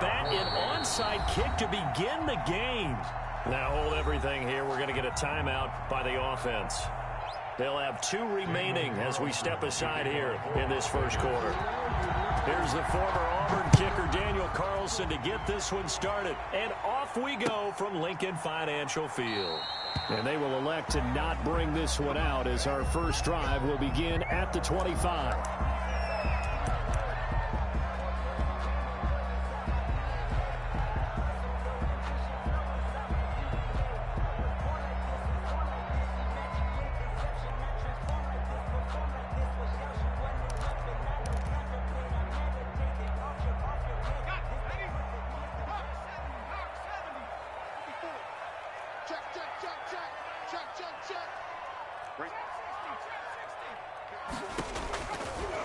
bat, an onside kick to begin the game. Now hold everything here. We're going to get a timeout by the offense. They'll have 2 remaining as we step aside here in this first quarter. Here's the former Auburn kicker, Daniel Carlson, to get this one started. And off we go from Lincoln Financial Field. And they will elect to not bring this one out as our first drive will begin at the 25.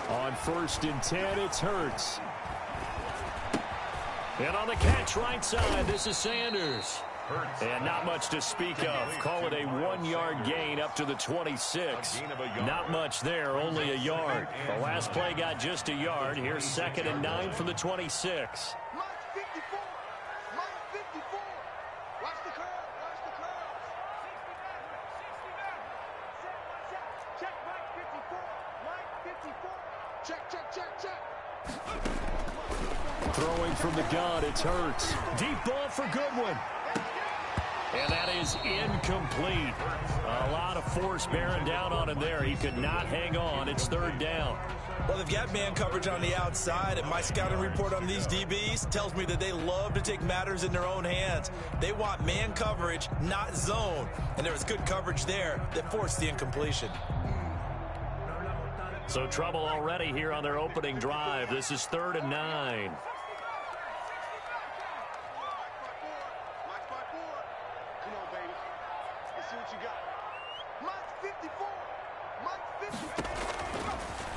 On 1st and 10, it's Hurts. And on the catch right side, this is Sanders. And not much to speak of. Call it a 1-yard gain up to the 26. Not much there, only a yard. The last play got just a yard. Here's 2nd and 9 from the 26. Throwing from the gun, it's Hurts. Deep ball for Goodwin. And that is incomplete. A lot of force bearing down on him there. He could not hang on. It's 3rd down. Well, they've got man coverage on the outside, and my scouting report on these DBs tells me that they love to take matters in their own hands. They want man coverage, not zone. And there was good coverage there that forced the incompletion. So trouble already here on their opening drive. This is 3rd and 9.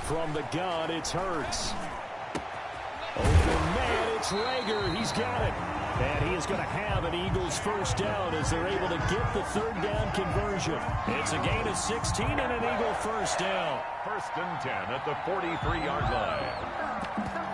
From the gun, it's Hurts. Open man, it's Rager. He's got it. And he is going to have an Eagles first down as they're able to get the 3rd down conversion. It's a gain of 16 and an Eagle first down. 1st and 10 at the 43-yard line.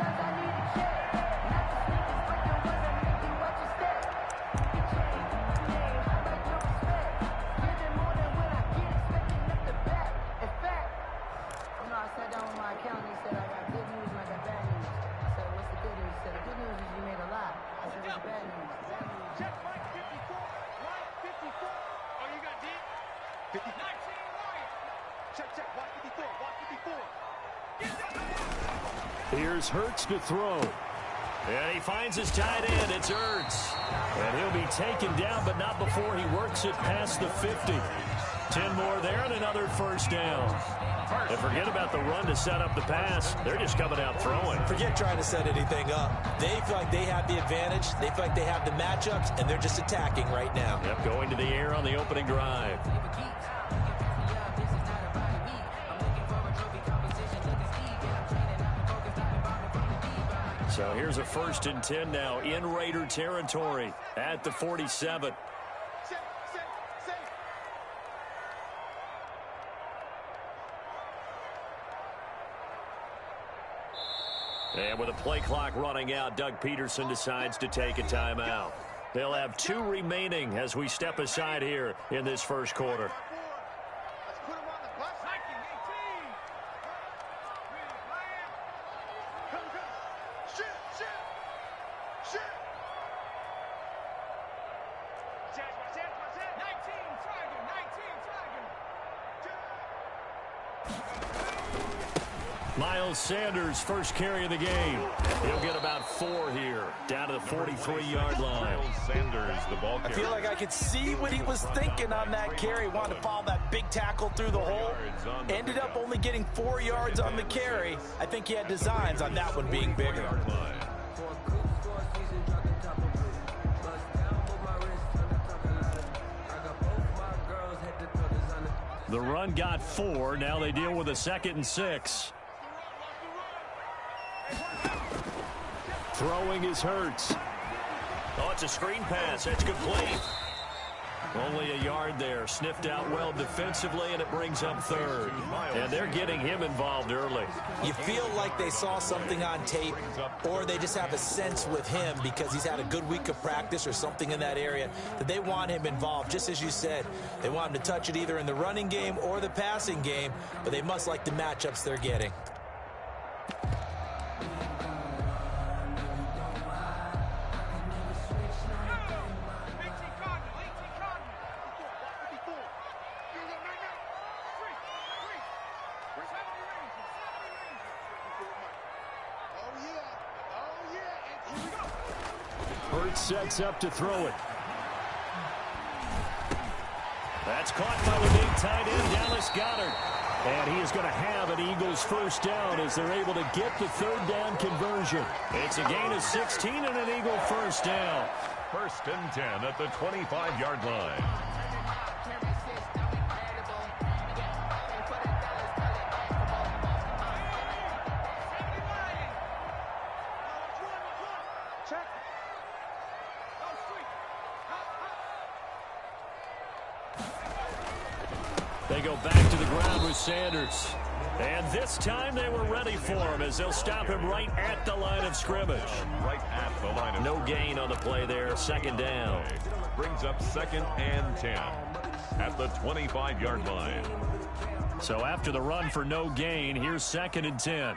Here's Hurts to throw. And he finds his tight end. It's Hurts. And he'll be taken down, but not before he works it past the 50. 10 more there and another first down. And forget about the run to set up the pass. They're just coming out throwing. Forget trying to set anything up. They feel like they have the advantage. They feel like they have the matchups, and they're just attacking right now. Yep, going to the air on the opening drive. So here's a 1st and 10 now in Raider territory at the 47. And with a play clock running out, Doug Peterson decides to take a timeout. They'll have 2 remaining as we step aside here in this first quarter. Miles Sanders, first carry of the game. He'll get about 4 here, down to the 43-yard line. Miles Sanders, the ball carrier. I feel like I could see what he was thinking on that carry. Wanted to follow that big tackle through the hole. Ended up only getting 4 yards on the carry. I think he had designs on that one being bigger. The run got 4. Now they deal with a 2nd and 6. Throwing is Hurts. Oh, it's a screen pass. It's complete. Only a yard there. Sniffed out well defensively, and it brings up third. And they're getting him involved early. You feel like they saw something on tape, or they just have a sense with him because he's had a good week of practice or something in that area that they want him involved. Just as you said, they want him to touch it either in the running game or the passing game, but they must like the matchups they're getting. Sets up to throw it. That's caught by the big tight end, Dallas Goedert. And he is going to have an Eagles first down as they're able to get the third down conversion. It's a gain of 16 and an Eagle first down. First and 10 at the 25-yard line. They go back to the ground with Sanders. And this time they were ready for him as they'll stop him right at the line of scrimmage. Right at the line of no gain on the play there. Second down. Brings up 2nd and 10 at the 25-yard line. So after the run for no gain, here's 2nd and 10.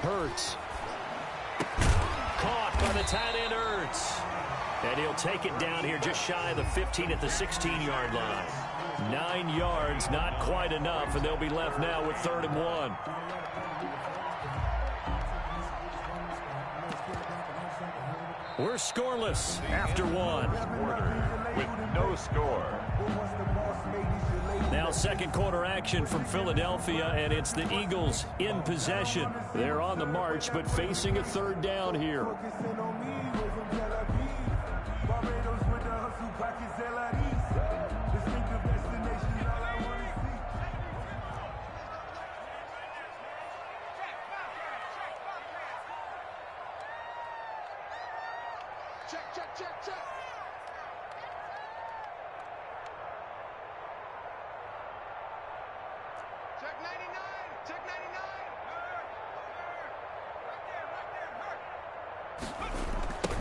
Hurts. Caught by the tight end, Hurts. And he'll take it down here just shy of the 15 at the 16-yard line. 9 yards, not quite enough, and they'll be left now with 3rd and 1. We're scoreless after one. With no score. Now second quarter action from Philadelphia, and it's the Eagles in possession. They're on the march, but facing a third down here. Check. Check 99. Check 99.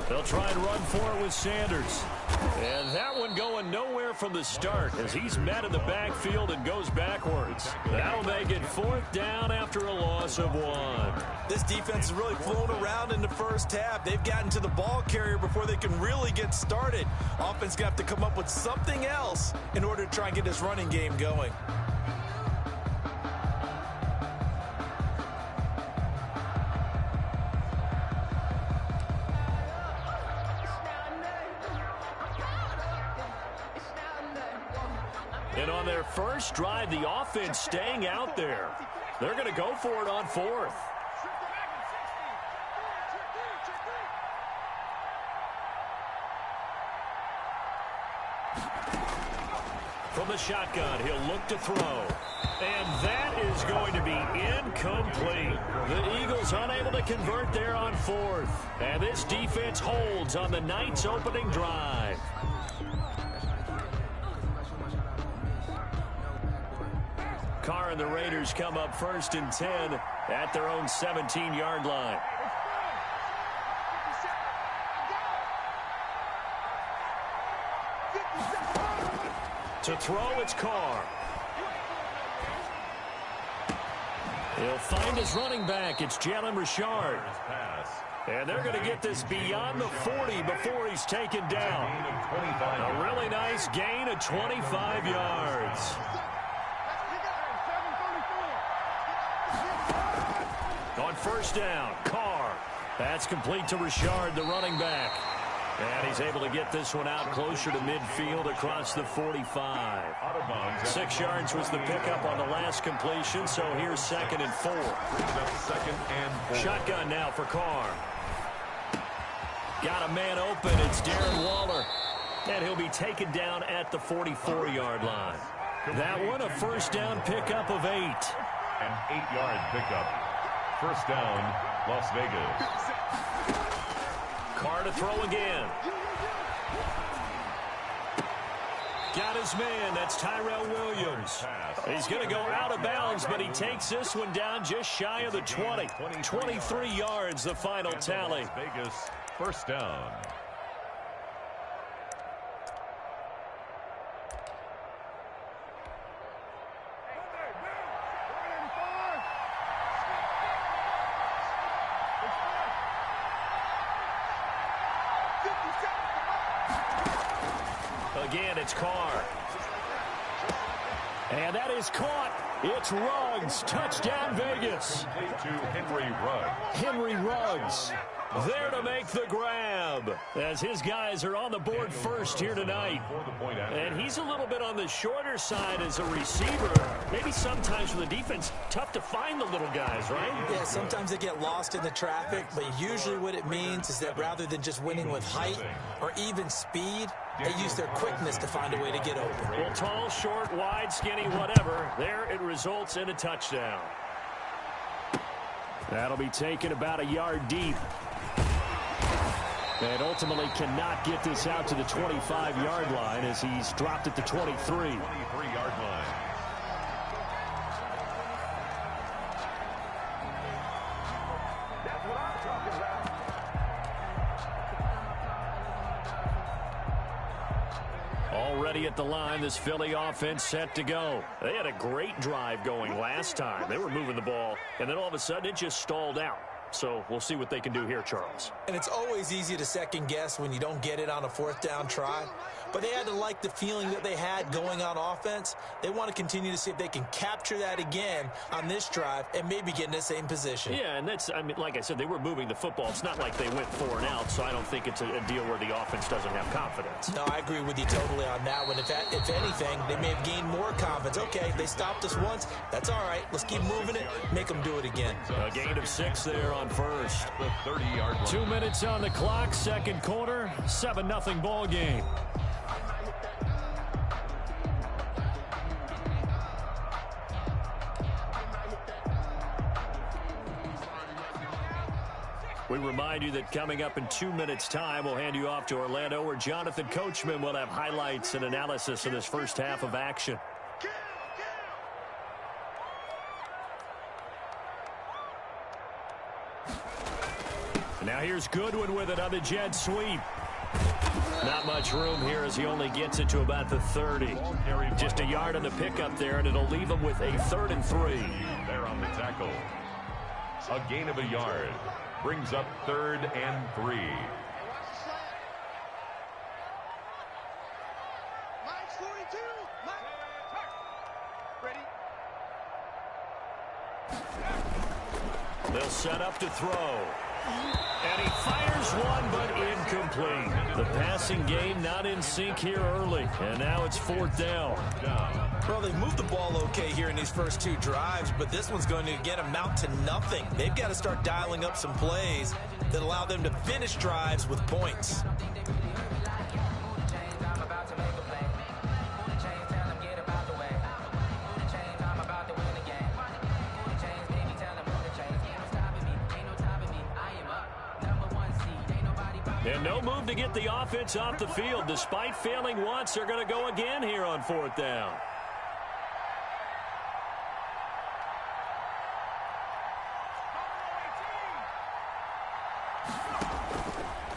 They'll try and run for it with Sanders. And that one going nowhere from the start as he's met in the backfield and goes backwards. That'll make it 4th down after a loss of 1. This defense has really flown around in the first half. They've gotten to the ball carrier before they can really get started. Offense going to have to come up with something else in order to try and get this running game going. And on their first drive, the offense staying out there. They're going to go for it on 4th. From the shotgun, he'll look to throw. And that is going to be incomplete. The Eagles unable to convert there on 4th. And this defense holds on the night's opening drive. Carr and the Raiders come up 1st and 10 at their own 17-yard line. To throw, it's Carr. He'll find his running back. It's Jalen Richard. And they're going to get this beyond the 40 before he's taken down. A really nice gain of 25 yards. On 1st down, Carr. That's complete to Richard, the running back. And he's able to get this one out closer to midfield across the 45. 6 yards was the pickup on the last completion, so here's 2nd and 4. Shotgun now for Carr. Got a man open. It's Darren Waller. And he'll be taken down at the 44-yard line. That one, a 1st down pickup of 8. An 8-yard pickup. First down, Las Vegas. Carr to throw again. Got his man. That's Tyrell Williams. He's going to go out of bounds, but he takes this one down just shy of the 20. 23 yards, the final tally. Vegas, first down. Again, it's Carr. And that is caught. It's Ruggs. Touchdown, Vegas. To Henry Ruggs. Henry Ruggs there to make the grab as his guys are on the board first here tonight. And he's a little bit on the shorter side as a receiver. Maybe sometimes for the defense, tough to find the little guys, right? Yeah, sometimes they get lost in the traffic, but usually what it means is that rather than just winning with height or even speed, they use their quickness to find a way to get open. Well, tall, short, wide, skinny, whatever, there it results in a touchdown. That'll be taken about a yard deep. And ultimately cannot get this out to the 25-yard line as he's dropped at the 23. 23-yard line. Already at the line, this Philly offense set to go. They had a great drive going last time. They were moving the ball, and then all of a sudden it just stalled out. So we'll see what they can do here, Charles. And it's always easy to second guess when you don't get it on a fourth down try. But they had to like the feeling that they had going on offense. They want to continue to see if they can capture that again on this drive and maybe get in the same position. Yeah, and that's, I mean, like I said, they were moving the football. It's not like they went 4 and out, so I don't think it's a deal where the offense doesn't have confidence. No, I agree with you totally on that one. If anything, they may have gained more confidence. Okay, they stopped us once. That's all right. Let's keep moving it. Make them do it again. A gain of 6 there on first. The 30-yard line. 2 minutes on the clock, second quarter, 7-0 ball game. We remind you that coming up in 2 minutes' time, we'll hand you off to Orlando, where Jonathan Coachman will have highlights and analysis of this first half of action. Now here's Goodwin with it on the jet sweep. Not much room here as he only gets it to about the 30. Just a yard on the pickup there, and it'll leave him with a 3rd and 3. There on the tackle. A gain of a yard. Brings up 3rd and 3. Mike's 42. Mike. Ready. They'll set up to throw. And he fires one, but incomplete. The passing game not in sync here early. And now it's 4th down. Well, they've moved the ball okay here in these first 2 drives, but this one's going to again amount to nothing. They've got to start dialing up some plays that allow them to finish drives with points. And no move to get the offense off the field. Despite failing once, they're going to go again here on 4th down.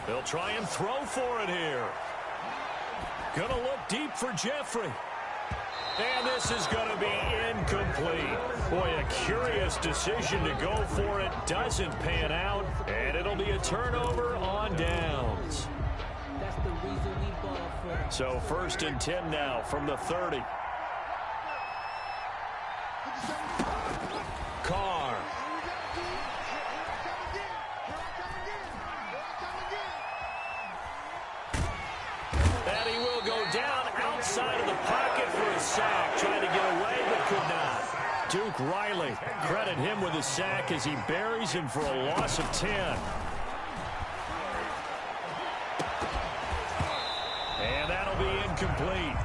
They'll try and throw for it here. Gonna look deep for Jeffrey. And this is going to be incomplete. Boy, a curious decision to go for it. Doesn't pan out. And it'll be a turnover on downs. So 1st and 10 now from the 30. Carr. And he will go down outside of the pocket for a sack. Tried to get away, but could not. Duke Riley, credit him with a sack as he buries him for a loss of 10. And that'll be incomplete.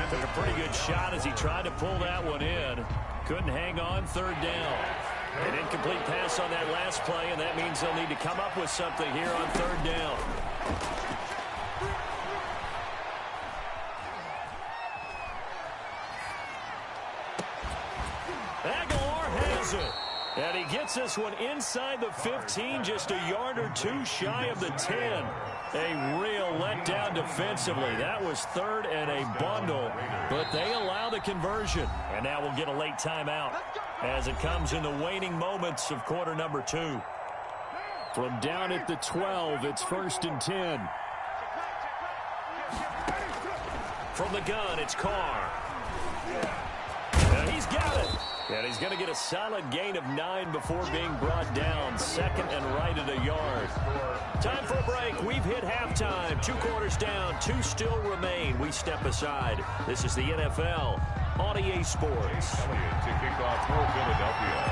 Took a pretty good shot as he tried to pull that one in. Couldn't hang on 3rd down. An incomplete pass on that last play, and that means they'll need to come up with something here on third down. Aguilar has it. And he gets this one inside the 15, just a yard or two shy of the 10. A real letdown defensively. That was third and a bundle, but they allow the conversion. And now we'll get a late timeout as it comes in the waning moments of quarter number 2. From down at the 12, it's 1st and 10. From the gun, it's Carr. And he's got it. And he's going to get a solid gain of 9 before being brought down. 2nd and right at a yard. Time for a break. We've hit halftime. 2 quarters down. 2 still remain. We step aside. This is the NFL on EA Sports. To kick off for Philadelphia.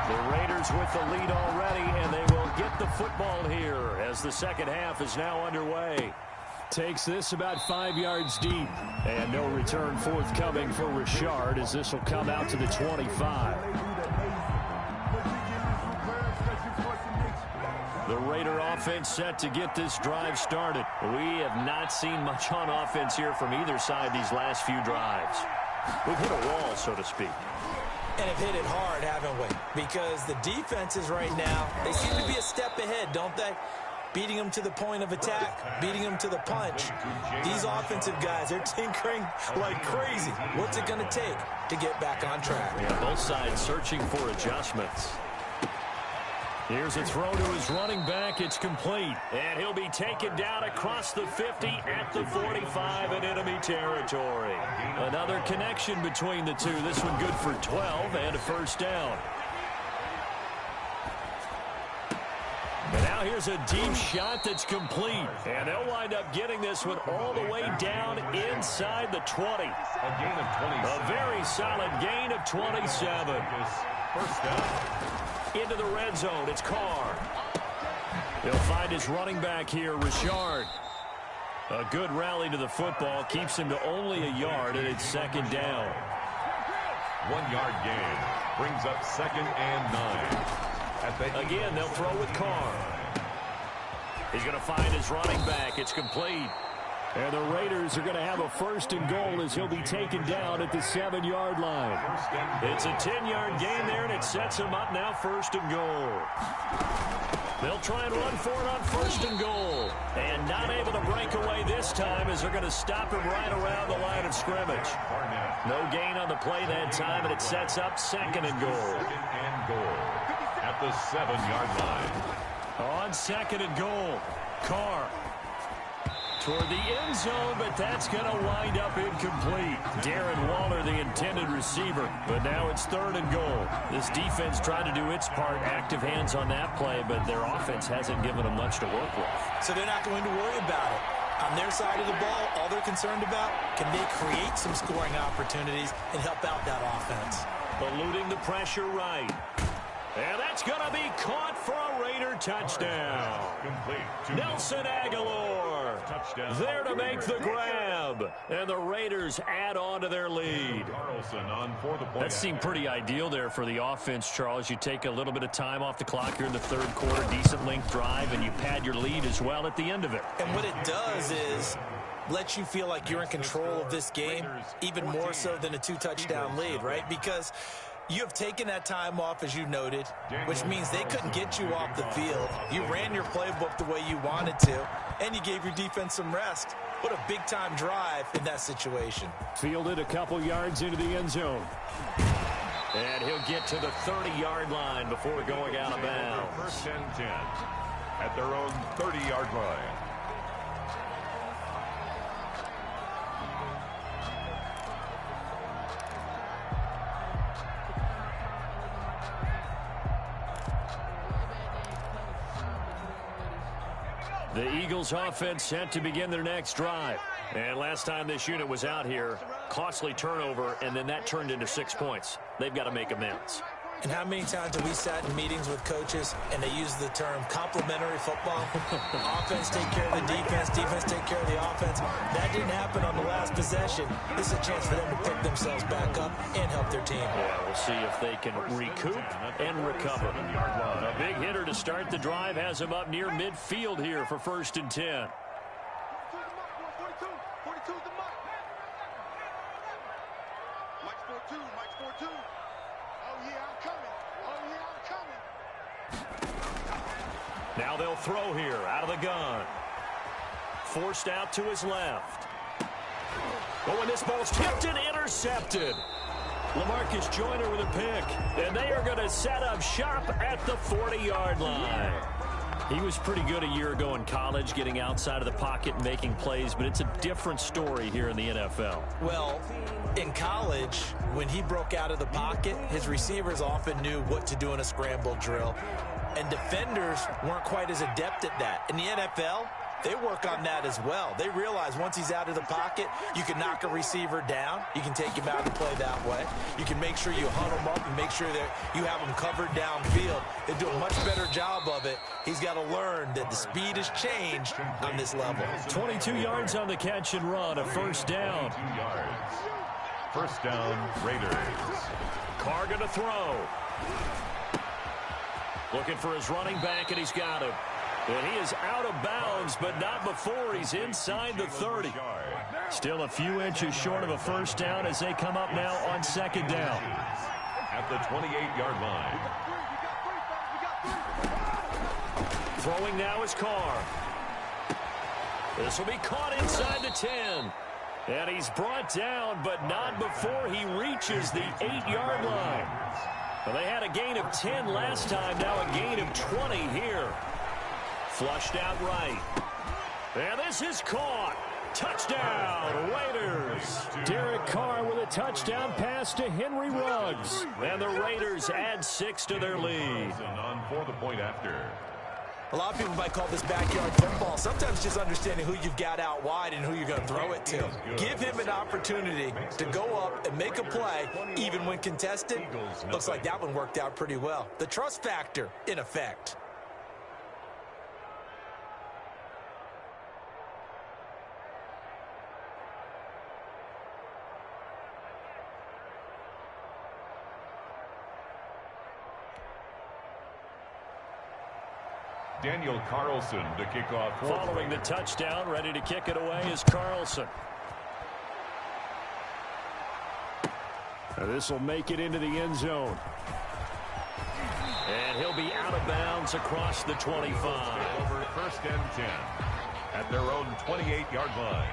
The Raiders with the lead already, and they will get the football here as the second half is now underway. Takes this about 5 yards deep. And no return forthcoming for Richard as this will come out to the 25. The Raider offense set to get this drive started. We have not seen much on offense here from either side these last few drives. We've hit a wall, so to speak. And have hit it hard, haven't we? Because the defenses right now, they seem to be a step ahead, don't they? Beating them to the point of attack, beating them to the punch. These offensive guys, they're tinkering like crazy. What's it going to take to get back on track? Yeah, both sides searching for adjustments. Here's a throw to his running back. It's complete. And he'll be taken down across the 50 at the 45 in enemy territory. Another connection between the two. This one good for 12 and a first down. And now here's a deep shot that's complete. And they'll wind up getting this one all the way down inside the 20. A gain of 27. A very solid gain of 27. First down. Into the red zone. It's Carr. He'll find his running back here, Richard. A good rally to the football. Keeps him to only a yard, and it's second down. 1 yard gain. Brings up 2nd and 9. Again, they'll throw with Carr. He's going to find his running back. It's complete. And the Raiders are going to have a 1st and goal as he'll be taken down at the 7-yard line. It's a 10-yard gain there, and it sets him up now 1st and goal. They'll try and run for it on 1st and goal. And not able to break away this time as they're going to stop him right around the line of scrimmage. No gain on the play that time, and it sets up 2nd and goal. 2nd and goal. At the 7-yard line. On 2nd and goal, Carr toward the end zone, but that's going to wind up incomplete. Darren Waller, the intended receiver, but now it's 3rd and goal. This defense tried to do its part, active hands on that play, but their offense hasn't given them much to work with. So they're not going to worry about it. On their side of the ball, all they're concerned about, can they create some scoring opportunities and help out that offense? Eluding the pressure right. And that's going to be caught for a Raider touchdown. Complete. Nelson Aguilar there to make the grab. And the Raiders add on to their lead. Carlson on for the play. That seemed pretty ideal there for the offense, Charles. You take a little bit of time off the clock here in the 3rd quarter, decent length drive, and you pad your lead as well at the end of it. And what it does is lets you feel like you're in control of this game, even more so than a 2-touchdown lead, right? Because you have taken that time off, as you noted, which means they couldn't get you off the field. You ran your playbook the way you wanted to, and you gave your defense some rest. What a big-time drive in that situation. Fielded a couple yards into the end zone. And he'll get to the 30-yard line before going out of bounds. 1st and 10 at their own 30-yard line. The Eagles offense set to begin their next drive. And last time this unit was out here, costly turnover, and then that turned into 6 points. They've got to make amends. And how many times have we sat in meetings with coaches and they use the term complementary football? Offense take care of the defense, defense take care of the offense. That didn't happen on the last possession. This is a chance for them to pick themselves back up and help their team. Yeah, we'll see if they can recoup and recover. A big hitter to start the drive has him up near midfield here for 1st and 10. 42 the mark. Mike's 4-2, Mike's 4-2. Oh, yeah, I'm coming. Oh, yeah, I'm coming. Now they'll throw here out of the gun. Forced out to his left. Oh, and this ball's tipped and intercepted. LaMarcus Joyner with a pick. And they are going to set up shop at the 40-yard line. He was pretty good a year ago in college, getting outside of the pocket and making plays, but it's a different story here in the NFL. Well, in college, when he broke out of the pocket, his receivers often knew what to do in a scramble drill, and defenders weren't quite as adept at that. In the NFL, they work on that as well. They realize once he's out of the pocket, you can knock a receiver down. You can take him out and play that way. You can make sure you hunt him up and make sure that you have him covered downfield. They do a much better job of it. He's got to learn that the speed has changed on this level. 22 yards on the catch and run, a 1st down. 2 yards. 1st down, Raiders. Carr going to throw. Looking for his running back, and he's got him. And he is out of bounds, but not before he's inside the 30. Still a few inches short of a 1st down as they come up now on 2nd down. At the 28-yard line. Throwing now is Carr. This will be caught inside the 10. And he's brought down, but not before he reaches the 8-yard line. Well, they had a gain of 10 last time, now a gain of 20 here. Flushed out right. And this is caught. Touchdown, Raiders. Derek Carr with a touchdown pass to Henry Ruggs. And the Raiders add 6 to their lead. On for the point after. A lot of people might call this backyard football. Sometimes just understanding who you've got out wide and who you're going to throw it to. Give him an opportunity to go up and make a play, even when contested. Looks like that one worked out pretty well. The trust factor in effect. Daniel Carlson to kick off. Following the touchdown, ready to kick it away is Carlson. This will make it into the end zone. And he'll be out of bounds across the 25. Over 1st and 10 at their own 28-yard line.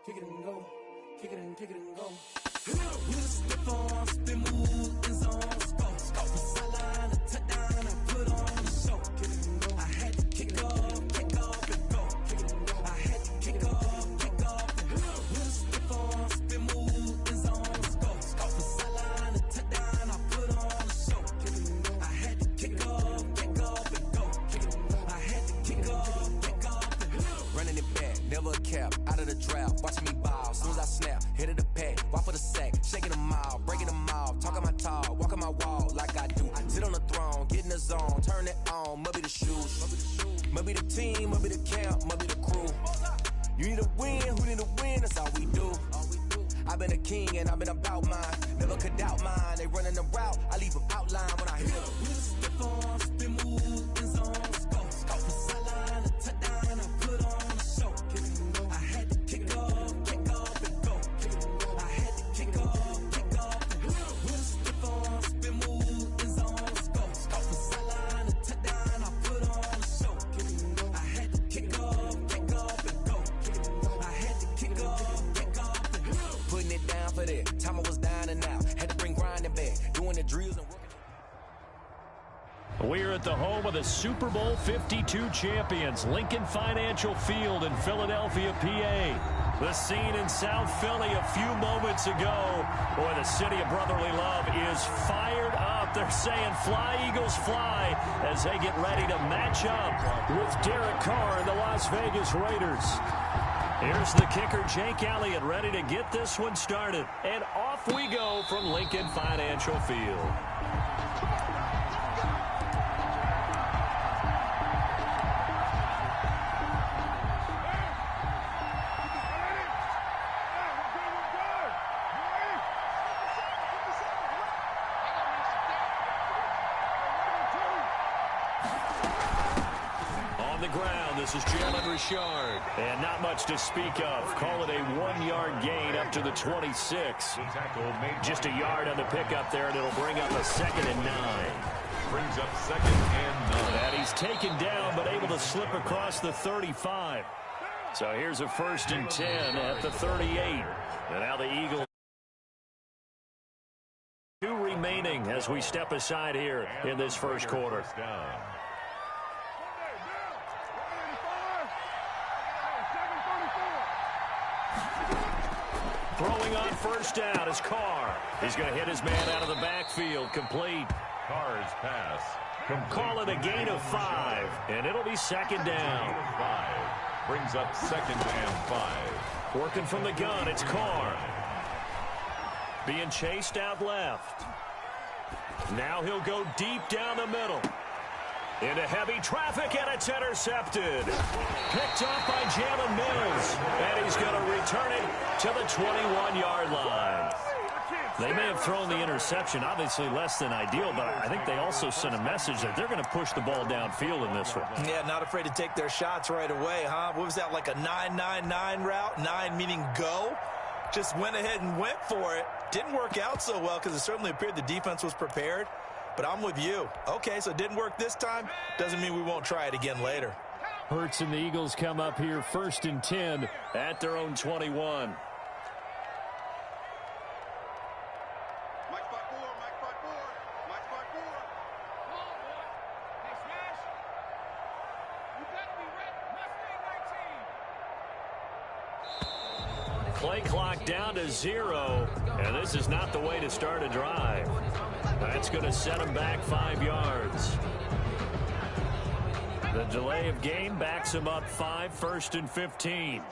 Kick it and go. Kick it and go. With a stiff arm, spin move, in zone, go. From sideline to touchdown, I put on the show. Kick it and go. I had to kick off and go. Kick it and go. I had to kick off and go. With a stiff arm, spin move, in zone, go. From sideline to touchdown, I put on the show. Kick it and go. I had to kick off and go. Kick it and go. I had to kick off and go. Running it back, never a cap, out of the draft, watching me ball, soon as I snap, hit of the pack, walk for the sack, shaking them out, breaking them out, talking my talk, walking my wall like I do, sit on the throne, get in the zone, turn it on, maybe the shoes, maybe the team, maybe the camp, maybe the crew, you need a win, who need a win, that's all we do, I've been a king and I've been about mine, never could doubt mine, they running the route, I leave them outline when I hit them, with a stiff arm, spin move, in zone, go, from sideline to touchdown, I put on the show, I had to kick off and go, I had to kick off and go, with a stiff arm, spin move, in zone, go, from sideline to touchdown, I put on the show, We're at the home of the Super Bowl 52 champions, Lincoln Financial Field in Philadelphia, PA. The scene in South Philly a few moments ago. Boy, the city of brotherly love is fired up. They're saying, "Fly, Eagles, fly," as they get ready to match up with Derek Carr and the Las Vegas Raiders. Here's the kicker, Jake Elliott, ready to get this one started. And off we go from Lincoln Financial Field. This is Jalen Richard. And not much to speak of. Call it a 1-yard gain up to the 26. Just a yard on the pickup there, and it'll bring up a 2nd and 9. Brings up 2nd and 9. And he's taken down, but able to slip across the 35. So here's a 1st and 10 at the 38. And now the Eagles. 2 remaining as we step aside here in this first quarter. Throwing on 1st down is Carr. He's going to hit his man out of the backfield. Complete. Carr's pass. Call it a gain of 5, and it'll be 2nd down. 5. Brings up 2nd and 5. Working from the gun, it's Carr. Being chased out left. Now he'll go deep down the middle. Into heavy traffic, and it's intercepted. Picked off by Jalen Mills, and he's going to return it to the 21-yard line. They may have thrown the interception, obviously less than ideal, but I think they also sent a message that they're going to push the ball downfield in this one. Yeah, not afraid to take their shots right away, huh? What was that, like a 9-9-9 route? 9 meaning go? Just went ahead and went for it. Didn't work out so well because it certainly appeared the defense was prepared. But I'm with you. Okay, so it didn't work this time. Doesn't mean we won't try it again later. Hurts and the Eagles come up here 1st and 10 at their own 21. Play clock down to 0, and this is not the way to start a drive. That's going to set them back 5 yards. The delay of game backs them up 5, 1st and 15.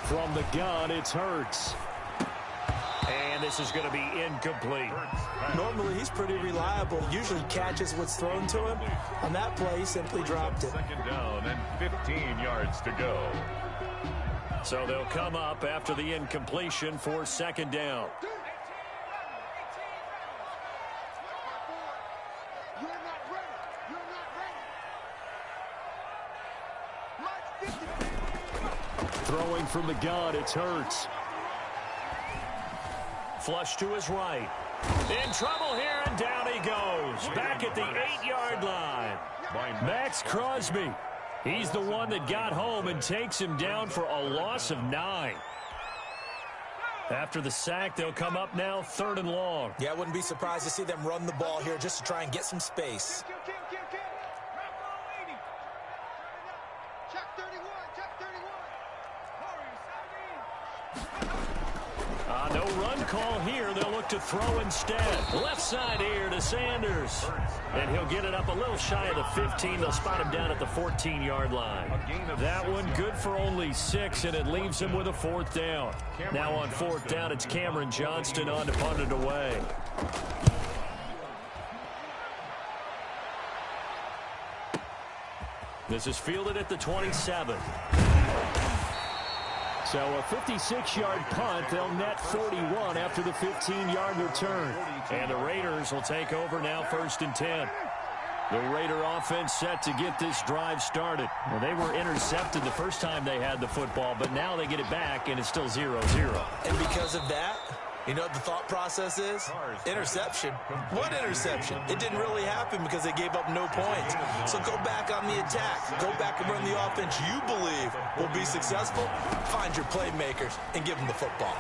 From the gun, it's Hurts. And this is going to be incomplete. Normally, he's pretty reliable. Usually catches what's thrown to him. On that play, he simply dropped it. 2nd down and 15 yards to go. So they'll come up after the incompletion for 2nd down. Throwing from the gun, it's Hurts. Flush to his right. In trouble here, and down he goes. Back at the 8-yard line. Max Crosby. He's the one that got home and takes him down for a loss of 9. After the sack, they'll come up now 3rd and long. Yeah, I wouldn't be surprised to see them run the ball here just to try and get some space. No run call here. They'll look to throw instead. Left side here to Sanders. And he'll get it up a little shy of the 15. They'll spot him down at the 14-yard line. That one good for only 6, and it leaves him with a 4th down. Now on 4th down, it's Cameron Johnston on to punt it away. This is fielded at the 27. So a 56-yard punt. They'll net 41 after the 15-yard return. And the Raiders will take over now 1st and 10. The Raider offense set to get this drive started. Well, they were intercepted the first time they had the football, but now they get it back, and it's still 0-0. And because of that, you know what the thought process is? Interception. What interception? It didn't really happen because they gave up no points. So go back on the attack. Go back and run the offense you believe will be successful. Find your playmakers and give them the football.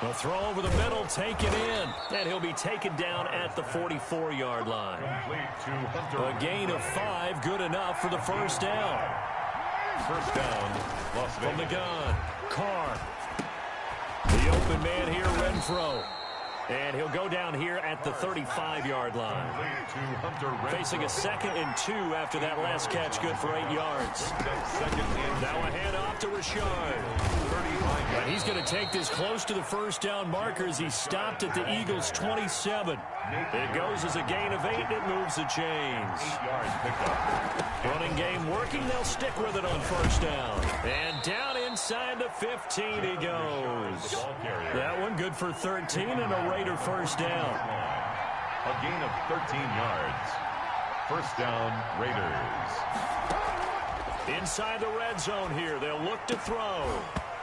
The throw over the middle, taken in. And he'll be taken down at the 44-yard line. A gain of 5, good enough for the first down. First down, Las Vegas. From the gun, Carr. The open man here, Renfro. And he'll go down here at the 35-yard line. Facing a 2nd and 2 after that last catch, good for 8 yards. Now a handoff to Richard. And he's going to take this close to the first down marker as he stopped at the Eagles' 27. It goes as a gain of 8, and it moves the chains. Running game working, they'll stick with it on first down. And down inside the 15 he goes. That one good for 13 and a Raider first down. A gain of 13 yards. First down, Raiders. Inside the red zone here, they'll look to throw.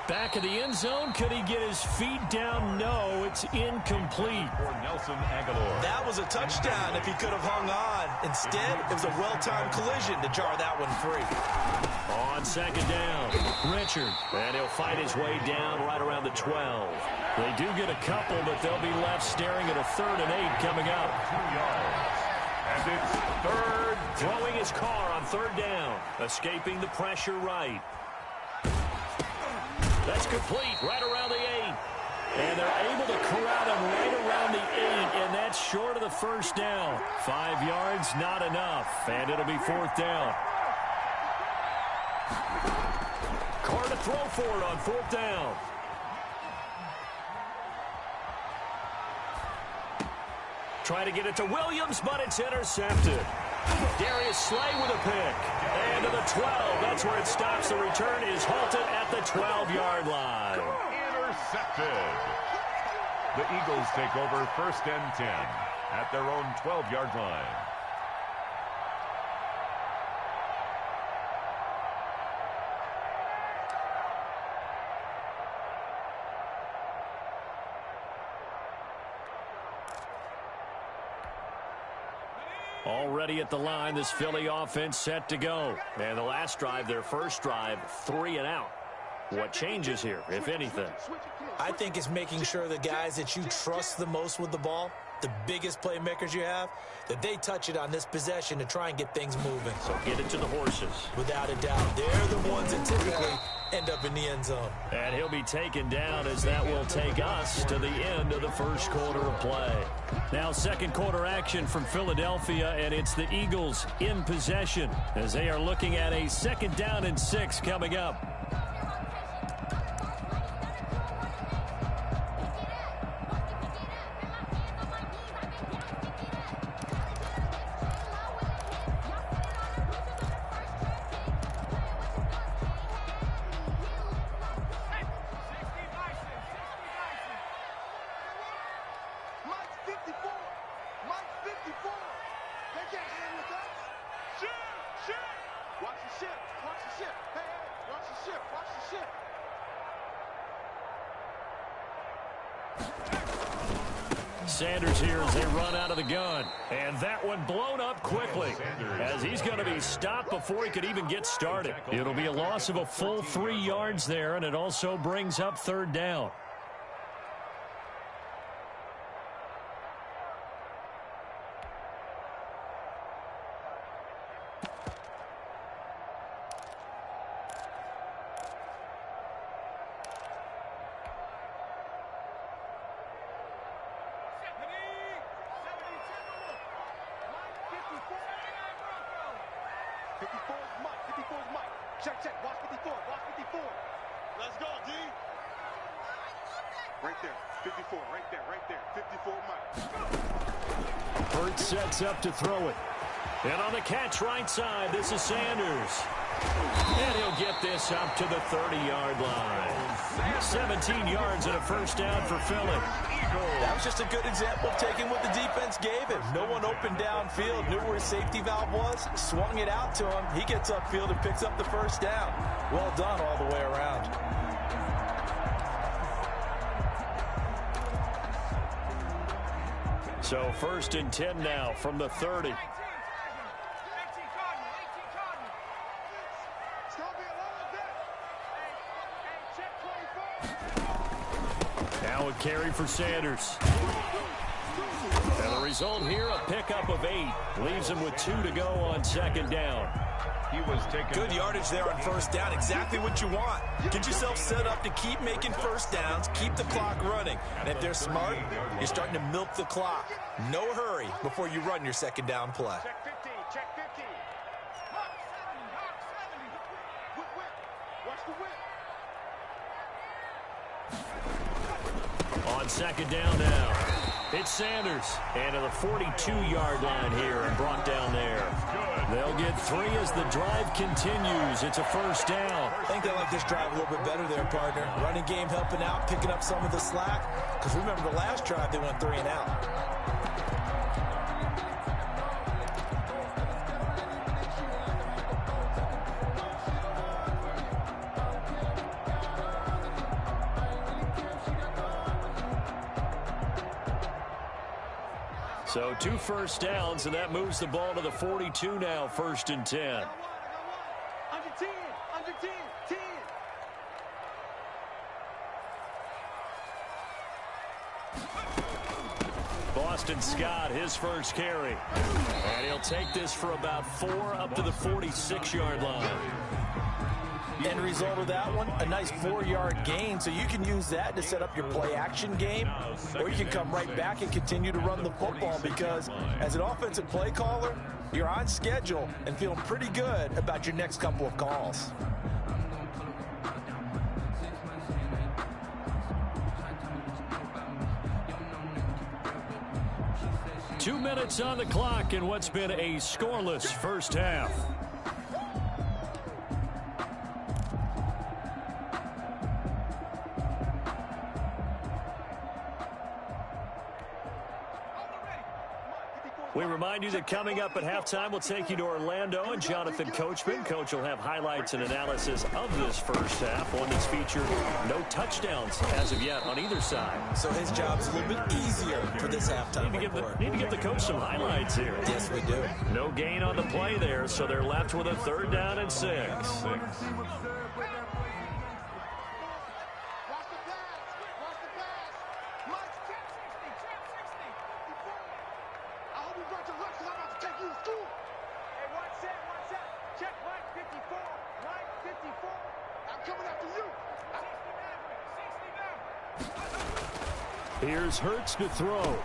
Back of the end zone, could he get his feet down? No, it's incomplete. For Nelson Aguilar. That was a touchdown if he could have hung on. Instead, it was a well-timed collision to jar that one free. On second down, Richard. And he'll fight his way down right around the 12. They do get a couple, but they'll be left staring at a 3rd and 8 coming up. 2 yards. And it's third. Throwing his car on 3rd down. Escaping the pressure right. That's complete, right around the 8. And they're able to corral him right around the 8, and that's short of the first down. 5 yards, not enough, and it'll be 4th down. Carr to throw for it on 4th down. Trying to get it to Williams, but it's intercepted. Darius Slay with a pick. And to the 12. That's where it stops. The return is halted at the 12-yard line. Intercepted. The Eagles take over 1st and 10 at their own 12-yard line. Already at the line, this Philly offense set to go. And the last drive, their first drive, 3 and out. What changes here, if anything? I think it's making sure the guys that you trust the most with the ball, the biggest playmakers you have, that they touch it on this possession to try and get things moving. So get it to the horses. Without a doubt, they're the ones that typically end up in the end zone. And he'll be taken down as that will take us to the end of the first quarter of play. Now second quarter action from Philadelphia, and it's the Eagles in possession as they are looking at a 2nd down and 6 coming up. Sanders here as they run out of the gun. And that one blown up quickly as he's going to be stopped before he could even get started. It'll be a loss of a full 3 yards there, and it also brings up 3rd down. Check. Watch 54. Watch 54. Let's go, D. Right there. 54. Right there. 54 Mike. Hurt sets up to throw it. And on the catch right side, this is Sanders. And he'll get this up to the 30-yard line. 17 yards and a first down for Philly. That was just a good example of taking what the defense gave him. No one open downfield, knew where his safety valve was, swung it out to him. He gets upfield and picks up the first down. Well done all the way around. So 1st and 10 now from the 30. Now a carry for Sanders. And the result here, a pickup of 8. Leaves him with 2 to go on 2nd down. He was taking good yardage there on 1st down. Exactly what you want. Get yourself set up to keep making first downs, keep the clock running. And if they're smart, you're starting to milk the clock. No hurry before you run your 2nd down play. Check 15, check 15. Hawk 70, Hawk 70. Whip. Watch the whip. On 2nd down now, it's Sanders. And to the 42-yard line here and brought down there. They'll get 3 as the drive continues. It's a first down. I think they like this drive a little bit better there, partner. Running game helping out, picking up some of the slack. Because remember, the last drive, they went 3 and out. So 2 first downs, and that moves the ball to the 42 now, 1st and 10. Under 10, 10. Boston Scott, his first carry. And he'll take this for about 4 up to the 46-yard line. End result of that one, a nice 4-yard gain, so you can use that to set up your play-action game, or you can come right back and continue to run the football because as an offensive play caller, you're on schedule and feeling pretty good about your next couple of calls. Two minutes on the clock in what's been a scoreless first half. We remind you that coming up at halftime, we'll take you to Orlando and Jonathan Coachman. Coach will have highlights and analysis of this first half, one that's featured no touchdowns as of yet on either side. So his job's a little bit easier for this halftime report. Need to give the coach some highlights here. Yes, we do. No gain on the play there, so they're left with a 3rd down and 6. Here's Hurts to throw.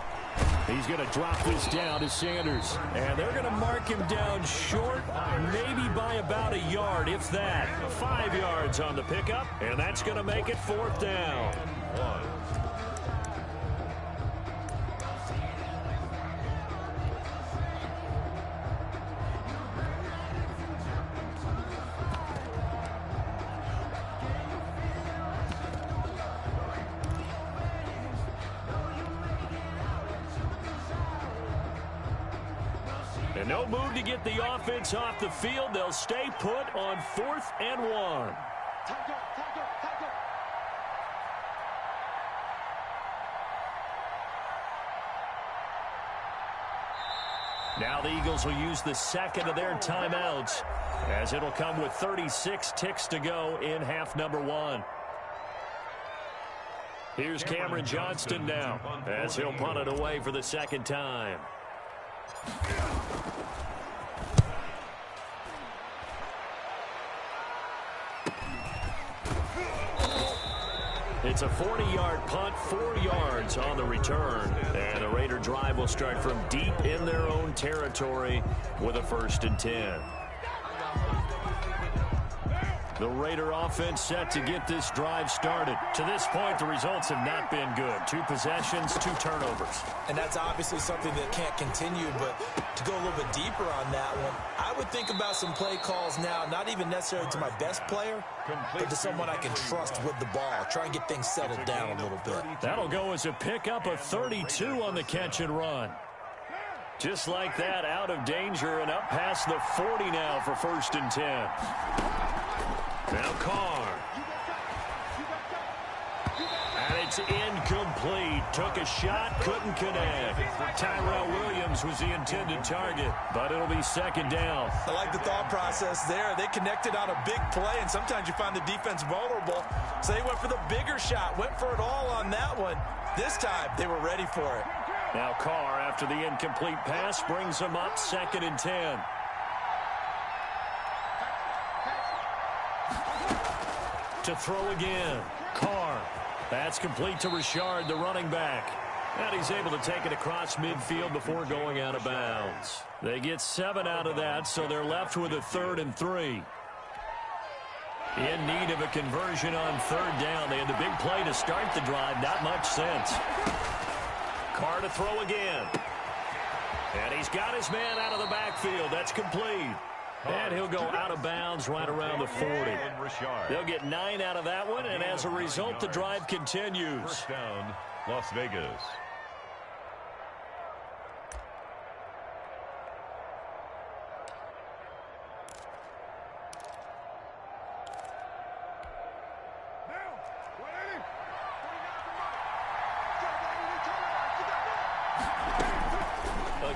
He's going to drop this down to Sanders. And they're going to mark him down short, maybe by about a yard, if that. 5 yards on the pickup, and that's going to make it 4th down. And no move to get the offense off the field. They'll stay put on 4th and 1. Now the Eagles will use the 2nd of their timeouts as it'll come with 36 ticks to go in half number 1. Here's Cameron Johnston now as he'll punt it away for the 2nd time. It's a 40-yard punt, 4 yards on the return. And the Raider drive will start from deep in their own territory with a 1st and 10. The Raider offense set to get this drive started. To this point, the results have not been good. 2 possessions, 2 turnovers. And that's obviously something that can't continue, but to go a little bit deeper on that one, I would think about some play calls now, not even necessarily to my best player, but to someone I can trust with the ball. Try and get things settled down a little bit. That'll go as a pickup of 32 on the catch and run. Just like that, out of danger and up past the 40 now for 1st and 10. Now Carr. And it's incomplete. Took a shot, couldn't connect. Tyrell Williams was the intended target, but it'll be 2nd down. I like the thought process there. They connected on a big play, and sometimes you find the defense vulnerable. So they went for the bigger shot, went for it all on that one. This time, they were ready for it. Now Carr, after the incomplete pass, brings them up 2nd and 10. To throw again. Carr. That's complete to Richard, the running back. And he's able to take it across midfield before going out of bounds. They get 7 out of that, so they're left with a 3rd and 3. In need of a conversion on 3rd down. They had the big play to start the drive. Not much sense. Carr to throw again. And he's got his man out of the backfield. That's complete. And he'll go out of bounds right around the 40. They'll get 9 out of that one, and as a result, the drive continues. 1st down, Las Vegas.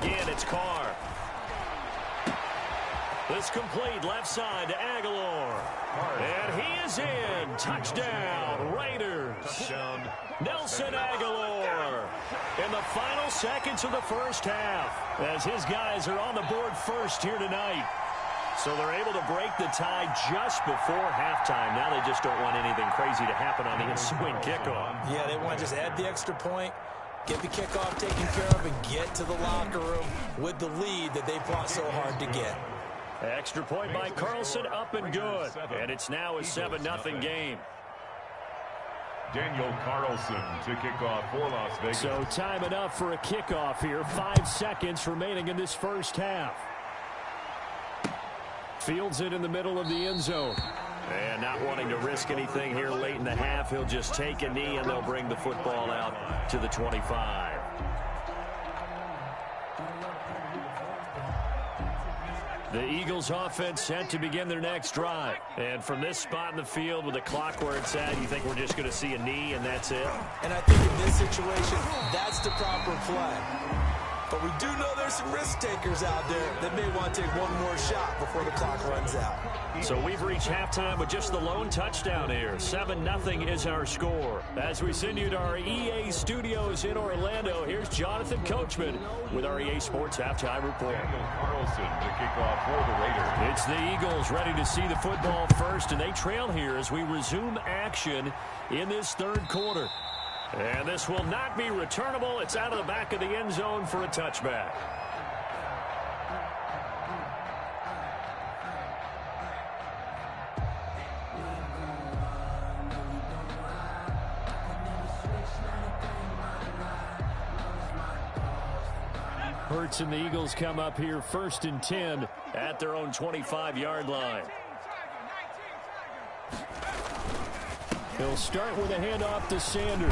Again, it's Carr. This complete left side to Aguilar. And he is in. Touchdown, Raiders. Touchdown. Nelson Aguilar in the final seconds of the 1st half as his guys are on the board first here tonight. So they're able to break the tie just before halftime. Now they just don't want anything crazy to happen on the ensuing kickoff. Yeah, they want to just add the extra point, get the kickoff taken care of, and get to the locker room with the lead that they fought so hard to get. Extra point by Carlson, up and good. And it's now a 7-0 game. Daniel Carlson to kick off for Las Vegas. So time enough for a kickoff here. 5 seconds remaining in this 1st half. Fields it in the middle of the end zone. And not wanting to risk anything here late in the half, he'll just take a knee and they'll bring the football out to the 25. The Eagles offense set to begin their next drive. And from this spot in the field with the clock where it's at, you think we're just going to see a knee and that's it? And I think in this situation, that's the proper play. But we do know there's some risk takers out there that may want to take one more shot before the clock runs out. So we've reached halftime with just the lone touchdown here. 7-0 is our score. As we send you to our EA studios in Orlando, here's Jonathan Coachman with our EA Sports Halftime Report. Daniel Carlson to kick off for the Raiders. It's the Eagles ready to see the football first, and they trail here as we resume action in this 3rd quarter. And this will not be returnable. It's out of the back of the end zone for a touchback. Hurts and the Eagles come up here 1st and 10 at their own 25-yard line. He'll start with a handoff to Sanders.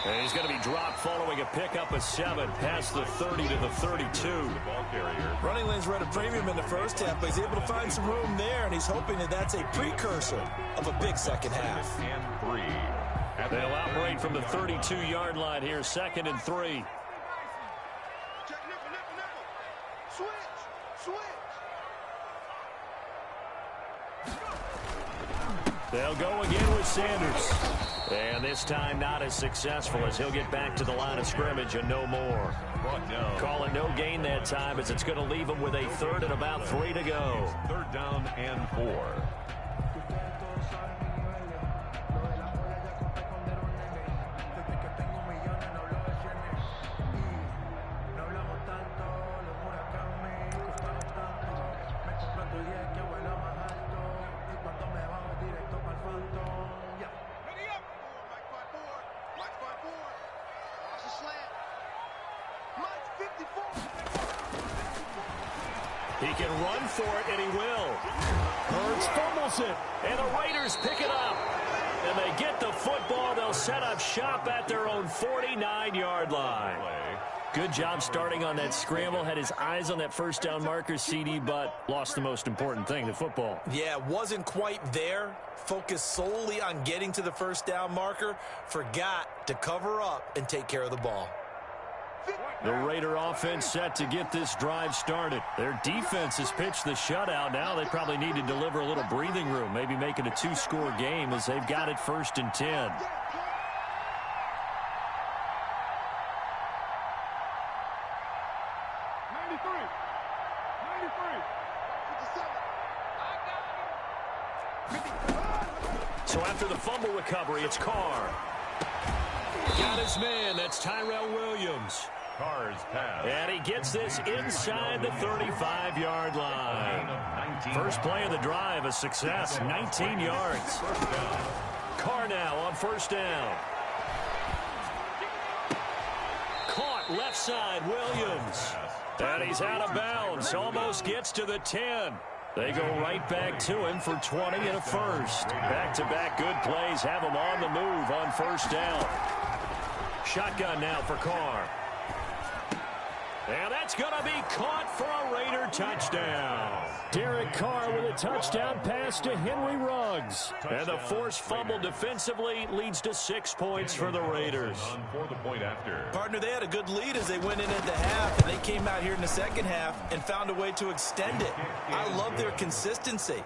And he's going to be dropped following a pickup of 7 past the 30 to the 32. Ball carrier. Running lanes were at a premium in the 1st half, but he's able to find some room there, and he's hoping that that's a precursor of a big 2nd half. And 3. They'll operate from the 32-yard line here, 2nd and 3. Check nickel. Switch. They'll go again with Sanders. And this time not as successful as he'll get back to the line of scrimmage and no more. Call it no gain that time as it's going to leave him with a 3rd and about 3 to go. 3rd down and 4. He can run for it, and he will. Hurts fumbles it, and the Raiders pick it up. And they get the football. They'll set up shop at their own 49-yard line. Good job starting on that scramble. Had his eyes on that first down marker, CD, but lost the most important thing, the football. Yeah, wasn't quite there. Focused solely on getting to the first down marker. Forgot to cover up and take care of the ball. The Raider offense set to get this drive started. Their defense has pitched the shutout. Now they probably need to deliver a little breathing room, maybe make it a two-score game as they've got it 1st and 10. 93. 57. So after the fumble recovery, it's Carr. Got his man. That's Tyrell Williams. Carr's pass. And he gets this inside the 35-yard line. First play of the drive, a success, 19 yards. Carr now on 1st down. Caught left side, Williams. And he's out of bounds, almost gets to the 10. They go right back to him for 20 and a first. Back-to-back good plays have him on the move on 1st down. Shotgun now for Carr. And that's going to be caught for a Raider touchdown. Derek Carr with a touchdown pass to Henry Ruggs. And the forced fumble defensively leads to 6 points for the Raiders. For the point after. Partner, they had a good lead as they went in at the half, and they came out here in the second half and found a way to extend it. I love their consistency.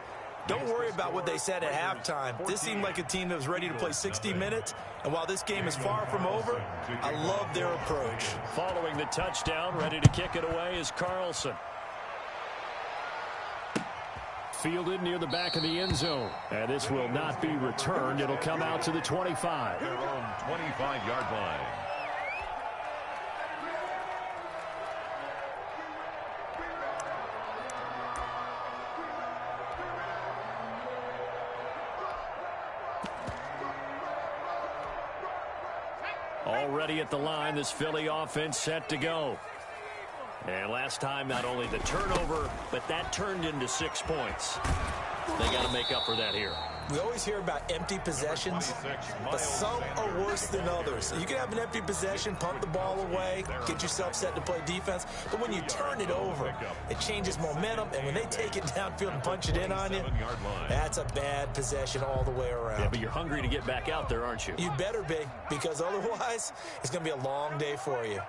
Don't worry about what they said at halftime. This seemed like a team that was ready to play 60 minutes, and while this game is far from over, I love their approach. Following the touchdown, ready to kick it away is Carlson. Fielded near the back of the end zone. And this will not be returned. It'll come out to the 25. Their own 25-yard line. Already at the line, this Philly offense set to go. And last time, not only the turnover, but that turned into 6 points. They got to make up for that here. We always hear about empty possessions, but some are worse than others. You can have an empty possession, punt the ball away, get yourself set to play defense, but when you turn it over, it changes momentum, and when they take it downfield and punch it in on you, that's a bad possession all the way around. Yeah, but you're hungry to get back out there, aren't you? You better be, because otherwise, it's going to be a long day for you.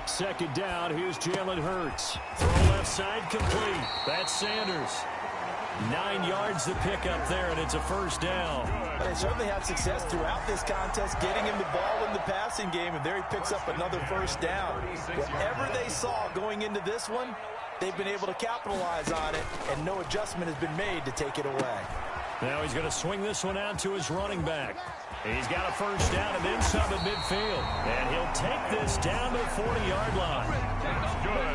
Second down, here's Jalen Hurts. Throw left side complete. That's Sanders. 9 yards to pick up there, and it's a first down. They certainly had success throughout this contest, getting him the ball in the passing game, and there he picks up another first down. Whatever they saw going into this one, they've been able to capitalize on it, and no adjustment has been made to take it away. Now he's going to swing this one out to his running back. He's got a first down and then some at midfield. And he'll take this down to the 40-yard line.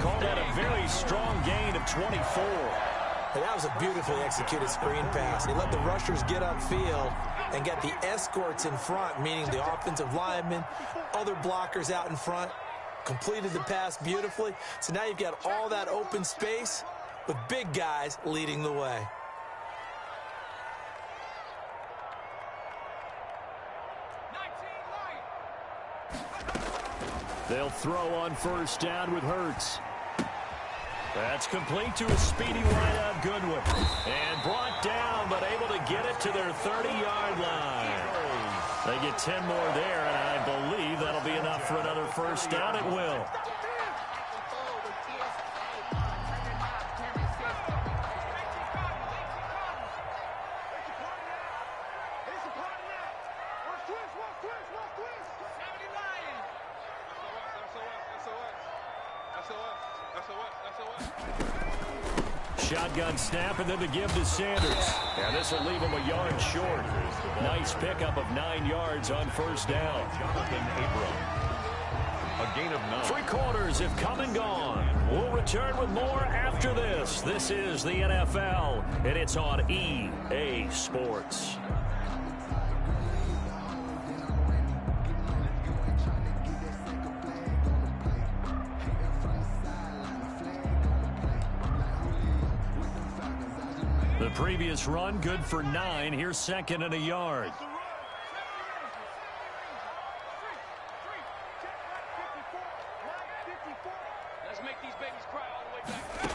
Called that a very strong gain of 24. And that was a beautifully executed screen pass. He let the rushers get upfield and get the escorts in front, meaning the offensive linemen, other blockers out in front, completed the pass beautifully. So now you've got all that open space with big guys leading the way. They'll throw on first down with Hurts. That's complete to a speedy wideout Goodwin. And brought down, but able to get it to their 30-yard line. They get 10 more there, and I believe that'll be enough for another first down. It will. Shotgun snap, and then the give to Sanders. And this will leave him a yard short. Nice pickup of 9 yards on first down. A gain of 9. Three quarters have come and gone. We'll return with more after this. This is the NFL, and it's on EA Sports. The previous run, good for 9. Here's second and a yard. Let's make these babies cry all the way back.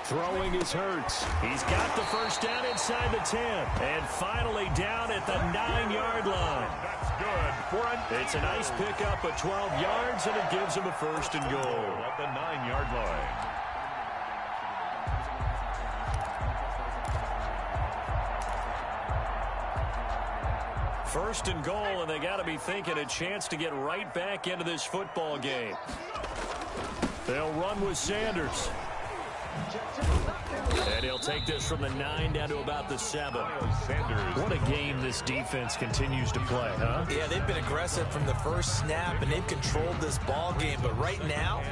Throwing is Hurts. He's got the first down inside the 10. And finally down at the 9-yard line. That's good for It's a nice pickup of 12 yards, and it gives him a first and goal. at the 9-yard line. First and goal, and they got to be thinking a chance to get right back into this football game. They'll run with Sanders. And he'll take this from the 9 down to about the 7. Sanders. What a game this defense continues to play, huh? Yeah, they've been aggressive from the first snap, and they've controlled this ball game. But right now,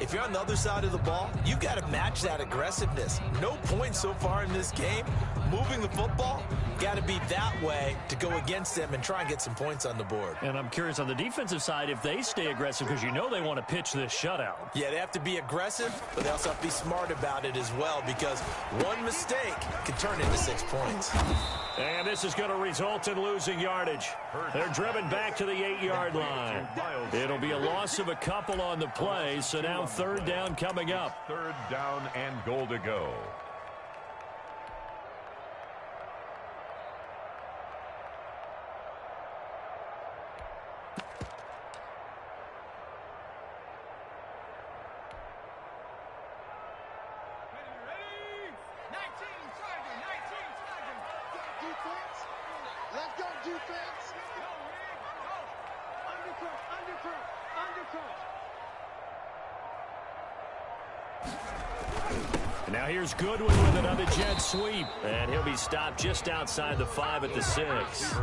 if you're on the other side of the ball, you've got to match that aggressiveness. No points so far in this game. Moving the football, got to be that way to go against them and try and get some points on the board. And I'm curious on the defensive side if they stay aggressive, because you know they want to pitch this shutout. Yeah, they have to be aggressive, but they also have to be smart about it as well, because one mistake can turn into 6 points. And this is going to result in losing yardage. They're driven back to the 8-yard line. It'll be a loss of a couple on the play, so now third down coming up. Third down and goal to go. Defense. Let's go, defense. And now here's Goodwin with another jet sweep. And he'll be stopped just outside the 5 at the 6.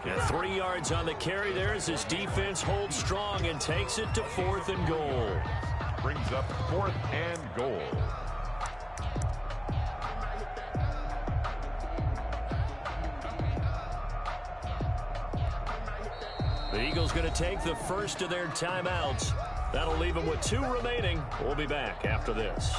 And 3 yards on the carry there as his defense holds strong and takes it to 4th and goal. Brings up 4th and goal. The Eagles going to take the first of their timeouts. That'll leave them with 2 remaining. We'll be back after this.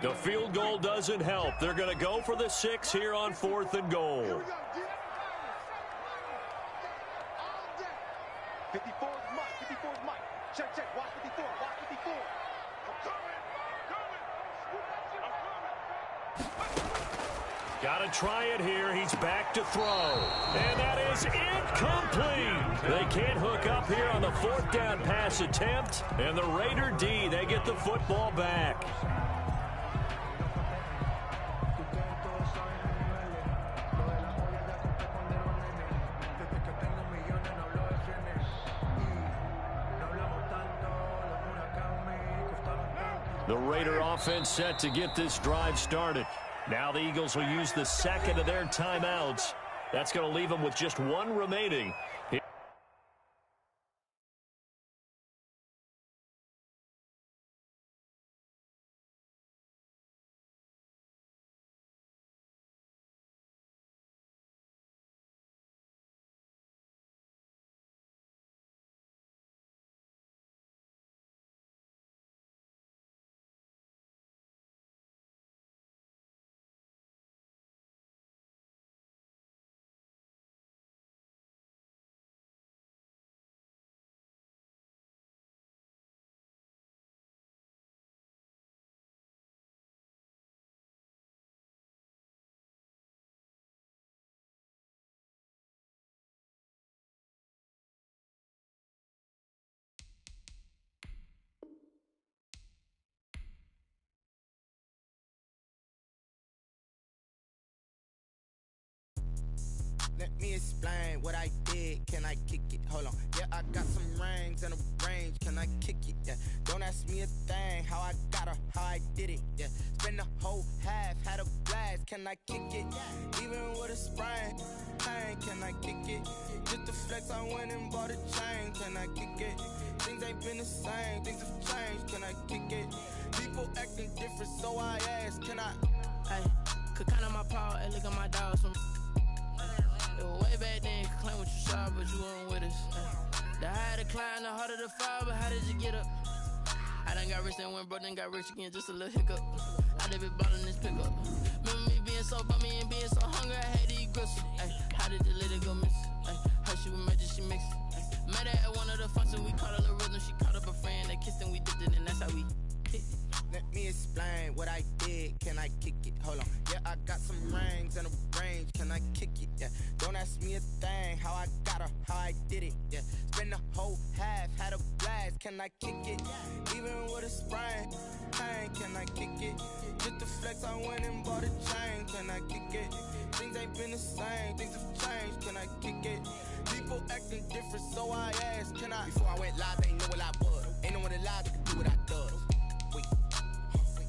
The field goal doesn't help. They're going to go for the 6 here on 4th and goal. Here we go. 54 is Mike. 54 is Mike. Check, check. Watch 54. Watch 54. Got to try it here. He's back to throw. And that is incomplete. They can't hook up here on the 4th down pass attempt. And the Raider D, they get the football back. The Raider offense set to get this drive started. Now the Eagles will use the second of their timeouts. That's going to leave them with just 1 remaining. Let me explain what I did. Can I kick it? Hold on. Yeah, I got some rings and a range. Can I kick it? Yeah. Don't ask me a thing. How I got her, how I did it. Yeah. Spend the whole half, had a blast. Can I kick it? Even with a sprain. Pain, can I kick it? Just the flex, I went and bought a chain. Can I kick it? Things ain't been the same. Things have changed. Can I kick it? People acting different, so I ask. Can I? Hey, could count on my power and look at my dogs from. Way back then, you could claim what you saw, but you weren't with us. The higher the climb, the harder the fall, but how did you get up? I done got rich and went broke, then got rich again, just a little hiccup. I done been ballin' this pickup. Remember me being so bummy and being so hungry, I had to eat gristle. Ay, how did the lady go miss? Ay, how she was magic, she mixed. Met her at one of the functions, we caught a little rhythm, she caught up a friend, they kissed and we dipped it, and that's how we hit it. Let me explain what I did. Can I kick it? Hold on. Yeah, I got some rings and a range. Can I kick it? Yeah. Don't ask me a thing. How I got her, how I did it. Yeah. Spend the whole half, had a blast. Can I kick it? Even with a sprain. Pain, can I kick it? Just the flex, I went and bought a chain. Can I kick it? Things ain't been the same. Things have changed. Can I kick it? People acting different, so I ask. Can I? Before I went live, ain't know what I was. Ain't no one alive that could do what I does. Wait.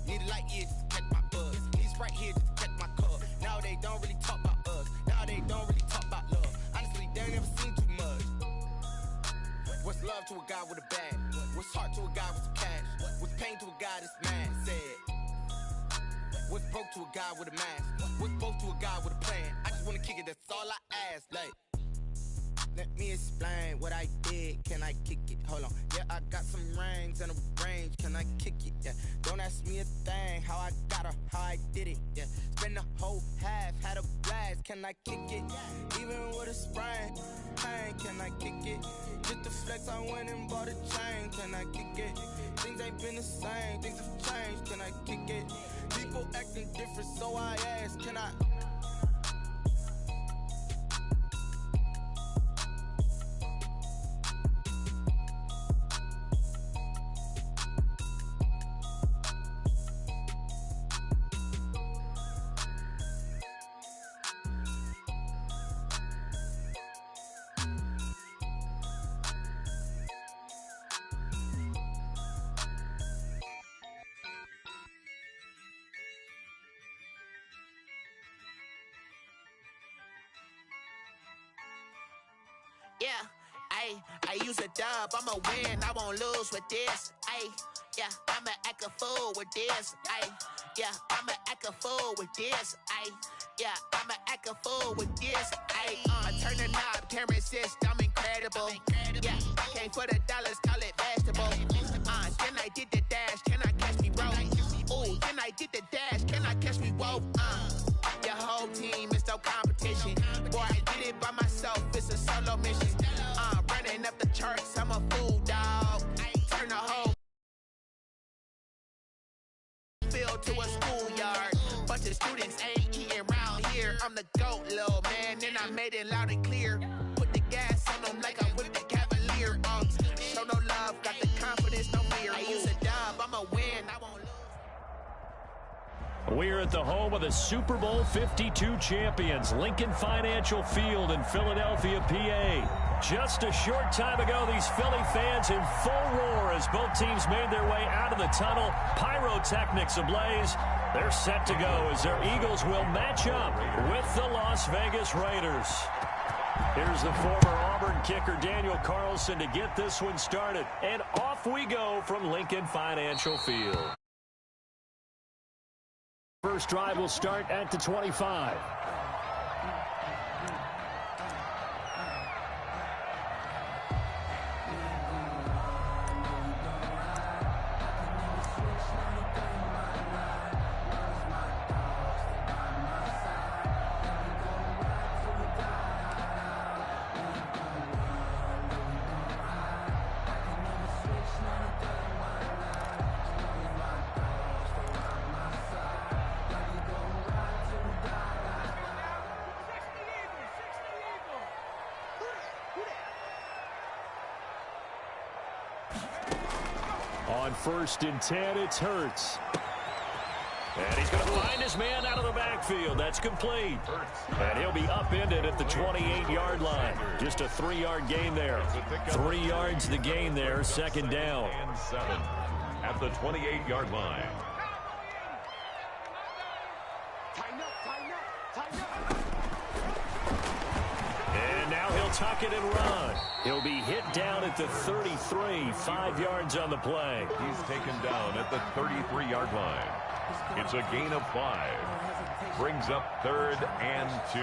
Need a light here just to catch my buzz. Need Sprite here just to catch my cup. Now they don't really talk about us. Now they don't really talk about love. Honestly, they ain't never seen too much. What's love to a guy with a bag? What's heart to a guy with some cash? What's pain to a guy that's mad? Said. What's broke to a guy with a mask? What's both to a guy with a plan? I just wanna kick it, that's all I ask. Like, let me explain what I did. Can I kick it? Hold on. Yeah, I got some rings and a range. Can I kick it? Yeah. Don't ask me a thing. How I got her, how I did it. Yeah. Spend the whole half, had a blast. Can I kick it? Even with a sprain. Pain, can I kick it? Just the flex, I went and bought a chain. Can I kick it? Things ain't been the same. Things have changed. Can I kick it? People acting different, so I ask. Can I? Yeah, I use a dub, I'ma win, I won't lose with this. Yeah, I'ma act a fool with this. Yeah, I'ma act a fool with this. Yeah, I'ma act a fool with this. I turn the knob, can't resist, I'm incredible. Yeah, came for the dollars, call it vegetable. Then I did the dash, can I catch me roll? Ooh, then I did the dash, can I catch me roll? Your whole team is no competition. Boy, I did it by myself, it's a solo mission. Running up the charts, I'm a fool, dog. Turn the whole field to a schoolyard. Bunch of students ain't eating round here. I'm the GOAT, little man, and I made it loud and clear. Put the gas on them like I'm with the Cavalier. Show no love, got the confidence, no fear. I use a dub, I'ma win, I won't lose. We're at the home of the Super Bowl 52 champions, Lincoln Financial Field in Philadelphia, PA. Just a short time ago, these Philly fans in full roar as both teams made their way out of the tunnel. Pyrotechnics ablaze. They're set to go as their Eagles will match up with the Las Vegas Raiders. Here's the former Auburn kicker Daniel Carlson to get this one started. And off we go from Lincoln Financial Field. First drive will start at the 25. On 1st and 10, it's Hurts. And he's going to find his man out of the backfield. That's complete. And he'll be upended at the 28-yard line. Just a 3-yard gain there. 3 yards the gain there, second down. And 7 at the 28-yard line. And now he'll tuck it and run. He'll be hit down at the 33, 5 yards on the play. He's taken down at the 33-yard line. It's a gain of 5. Brings up 3rd and 2.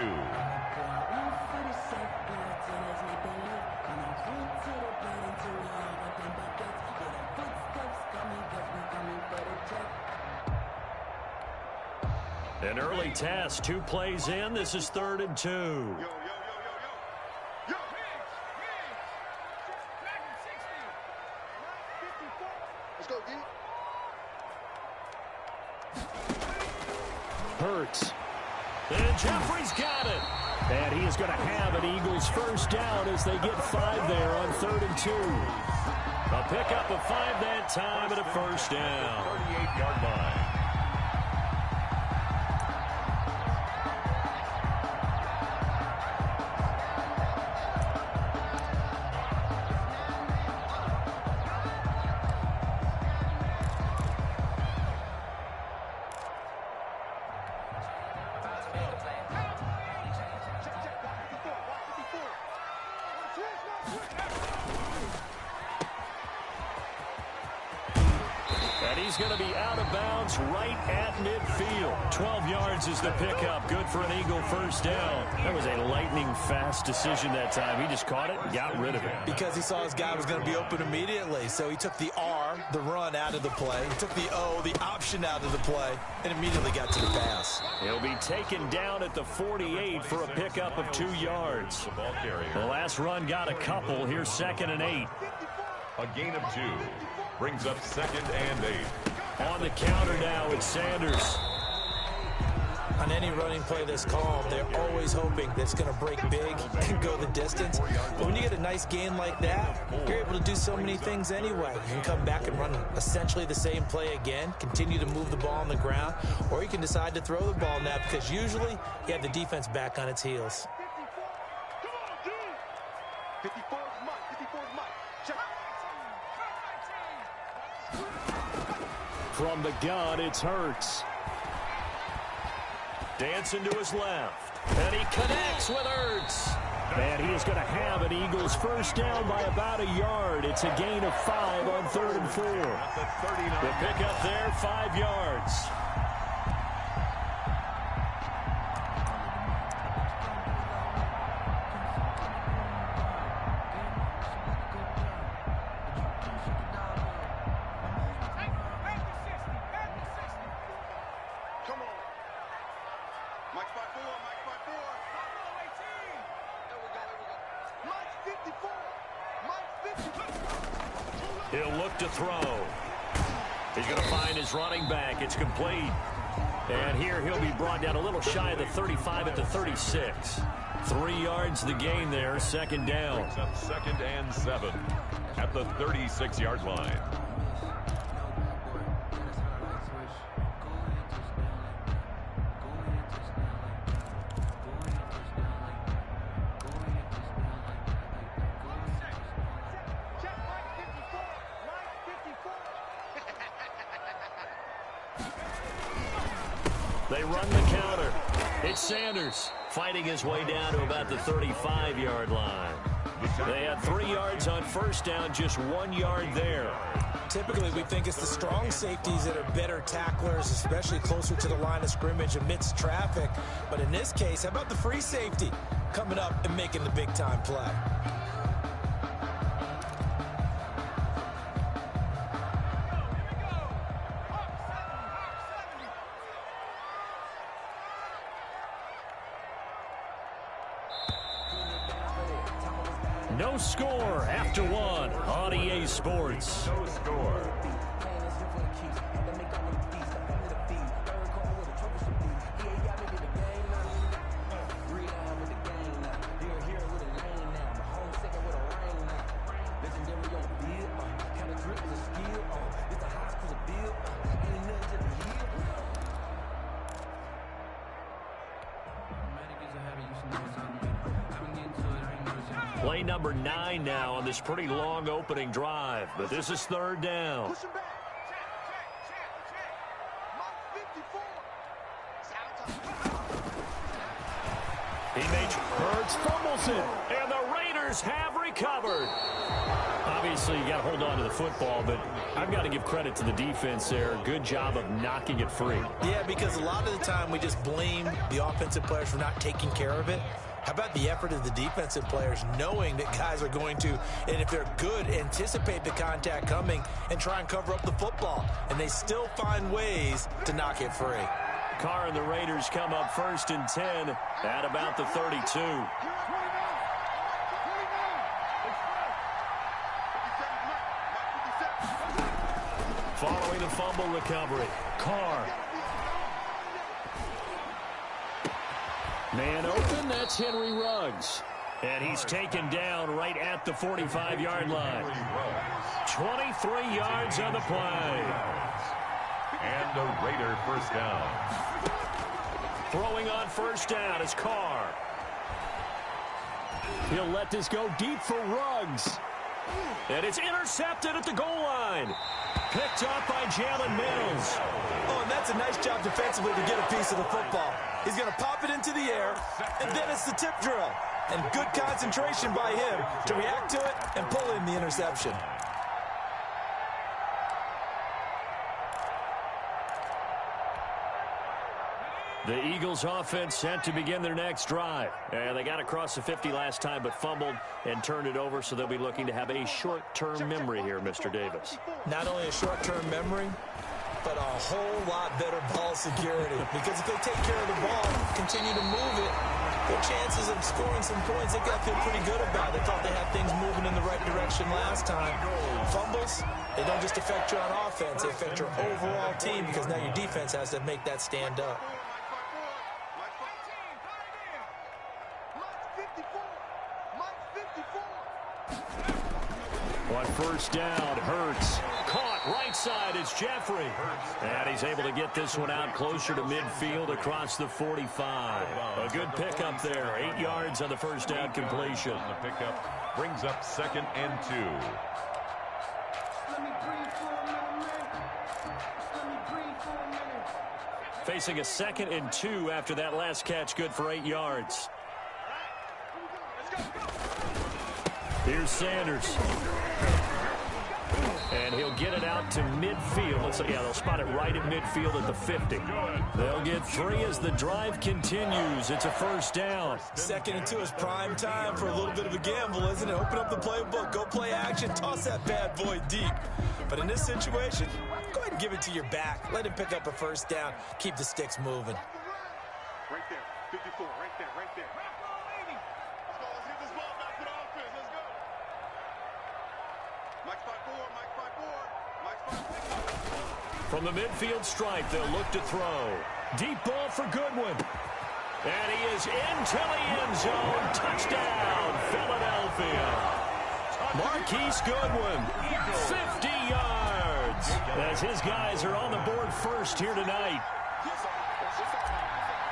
An early test, 2 plays in. This is 3rd and 2. Let's go, D. Hurts. And Jeffrey's got it. And he is going to have an Eagles first down as they get 5 there on 3rd and 2. A pickup of 5 that time and a first down. 38-yard line. He's going to be out of bounds right at midfield. 12 yards is the pickup. Good for an Eagle first down. That was a lightning-fast decision that time. He just caught it and got rid of it. Because he saw his guy was going to be open immediately. So he took the R, the run, out of the play. He took the O, the option, out of the play, and immediately got to the pass. He'll be taken down at the 48 for a pickup of 2 yards. The ball carrier. The last run got a couple. Here's 2nd and 8. A gain of 2. Brings up 2nd and 8. On the counter now, it's Sanders. On any running play that's called, they're always hoping that it's going to break big and go the distance. But when you get a nice gain like that, you're able to do so many things anyway. You can come back and run essentially the same play again, continue to move the ball on the ground, or you can decide to throw the ball now because usually you have the defense back on its heels. 54 is Mike. 54 is Mike. Check. From the gun, it's Hurts. Dancing to his left. And he connects with Hurts. And he is going to have an Eagles first down by about a yard. It's a gain of 5 on 3rd and 4. The pickup there, 5 yards. He'll look to throw. He's going to find his running back. It's complete. And here he'll be brought down a little shy of the 35 at the 36. 3 yards the gain there, 2nd down. Brings up 2nd and 7 at the 36-yard line. They run the counter. It's Sanders fighting his way down to about the 35-yard line. They had 3 yards on first down, just 1 yard there. Typically, we think it's the strong safeties that are better tacklers, especially closer to the line of scrimmage amidst traffic. But in this case, how about the free safety coming up and making the big-time play? No score after 1 on EA Sports. No score. Play number 9 now on this pretty long opening drive. But this is third down. Push him back. Teammate Hurts fumbles it, and the Raiders have recovered. Obviously, you got to hold on to the football, but I've got to give credit to the defense there. Good job of knocking it free. Yeah, because a lot of the time we just blame the offensive players for not taking care of it. How about the effort of the defensive players knowing that guys are going to, and if they're good, anticipate the contact coming and try and cover up the football. And they still find ways to knock it free. Carr and the Raiders come up 1st and 10 at about the 32. Following the fumble recovery, Carr. Man open, that's Henry Ruggs. And he's taken down right at the 45-yard line. 23 yards on the play. And a Raider first down. Throwing on first down is Carr. He'll let this go deep for Ruggs. And it's intercepted at the goal line. Picked up by Jalen Mills. Oh, and that's a nice job defensively to get a piece of the football. He's going to pop it into the air, and then it's the tip drill. And good concentration by him to react to it and pull in the interception. The Eagles offense set to begin their next drive. And they got across the 50 last time but fumbled and turned it over, so they'll be looking to have a short-term memory here, Mr. Davis. Not only a short-term memory, but a whole lot better ball security. Because if they take care of the ball, continue to move it, their chances of scoring some points, they got to feel pretty good about it. They thought they had things moving in the right direction last time. Fumbles, they don't just affect you on offense, they affect your overall team because now your defense has to make that stand up. On first down, Hurts. Caught right side, it's Jeffrey. And he's able to get this one out closer to midfield across the 45. A good pickup there. 8 yards on the first down completion. The pickup brings up 2nd and 2. Facing a 2nd and 2 after that last catch, good for 8 yards. Here's Sanders. And he'll get it out to midfield. Yeah, they'll spot it right at midfield at the 50. They'll get 3 as the drive continues. It's a first down. 2nd and 2 is prime time for a little bit of a gamble, isn't it? Open up the playbook, go play action, toss that bad boy deep. But in this situation, go ahead and give it to your back. Let him pick up a first down. Keep the sticks moving. Right there, 54, right there, right there. Let's go, let's get this ball back to the offense. Let's go. Mike's 5-4, Mike's 5-4, Mike's 5-4. From the midfield stripe, they'll look to throw. Deep ball for Goodwin. And he is into the end zone. Touchdown, Philadelphia. Marquise Goodwin, 50 yards. As his guys are on the board first here tonight.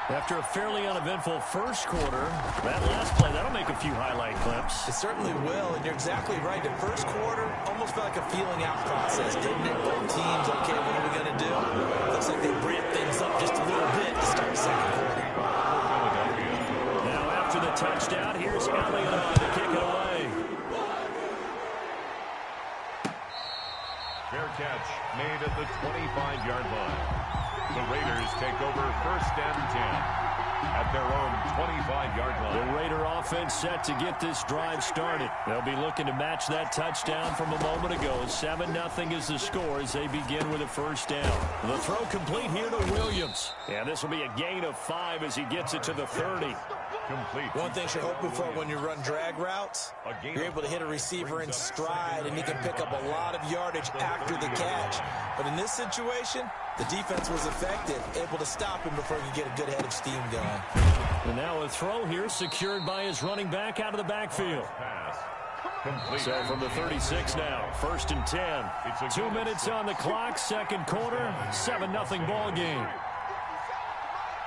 After a fairly uneventful first quarter, that last play, that'll make a few highlight clips. It certainly will, and you're exactly right. The first quarter almost felt like a feeling out process, didn't it? Both teams, okay, what are we going to do? Looks like they ramped things up just a little bit to start the second quarter. Now after the touchdown, here's Elliott to kick it away. Fair catch made at the 25-yard line. The Raiders take over 1st and 10 at their own 25-yard line. The Raider offense set to get this drive started. They'll be looking to match that touchdown from a moment ago. 7-0 is the score as they begin with a first down. The throw complete here to Williams. And this will be a gain of 5 as he gets it to the 30. Complete. One thing you're hoping for when you run drag routes, you're able to hit a receiver in stride, and he can pick up a lot of yardage after the catch. But in this situation, the defense was effective, able to stop him before he could get a good head of steam going. And now a throw here secured by his running back out of the backfield. Pass. Complete. So from the 36 now, 1st and 10. 2 minutes on the clock, second quarter, 7-0 ball game.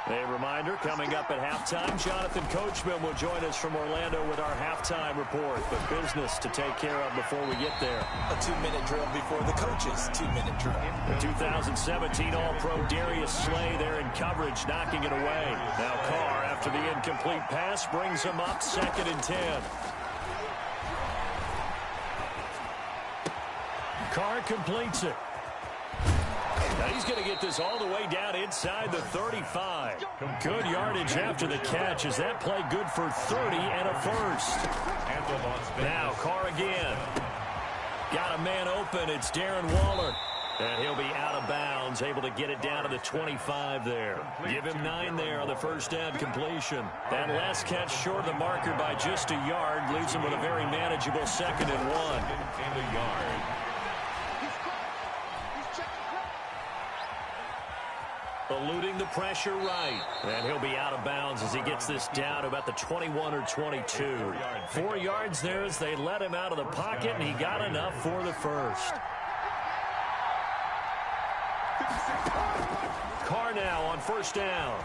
A reminder, coming up at halftime, Jonathan Coachman will join us from Orlando with our halftime report. But business to take care of before we get there. A 2-minute drill before the coaches' 2-minute drill. The 2017 All-Pro Darius Slay there in coverage, knocking it away. Now Carr, after the incomplete pass, brings him up 2nd and 10. Carr completes it. Now he's going to get this all the way down inside the 35. Good yardage after the catch. Is that play good for 30 and a first? Now Carr again. Got a man open. It's Darren Waller. And he'll be out of bounds, able to get it down to the 25 there. Give him 9 there on the first down completion. That last catch short of the marker by just a yard leaves him with a very manageable 2nd and 1. Eluding the pressure right. And he'll be out of bounds as he gets this down to about the 21 or 22. 4 yards there as they let him out of the pocket, and he got enough for the first. Carr now on first down.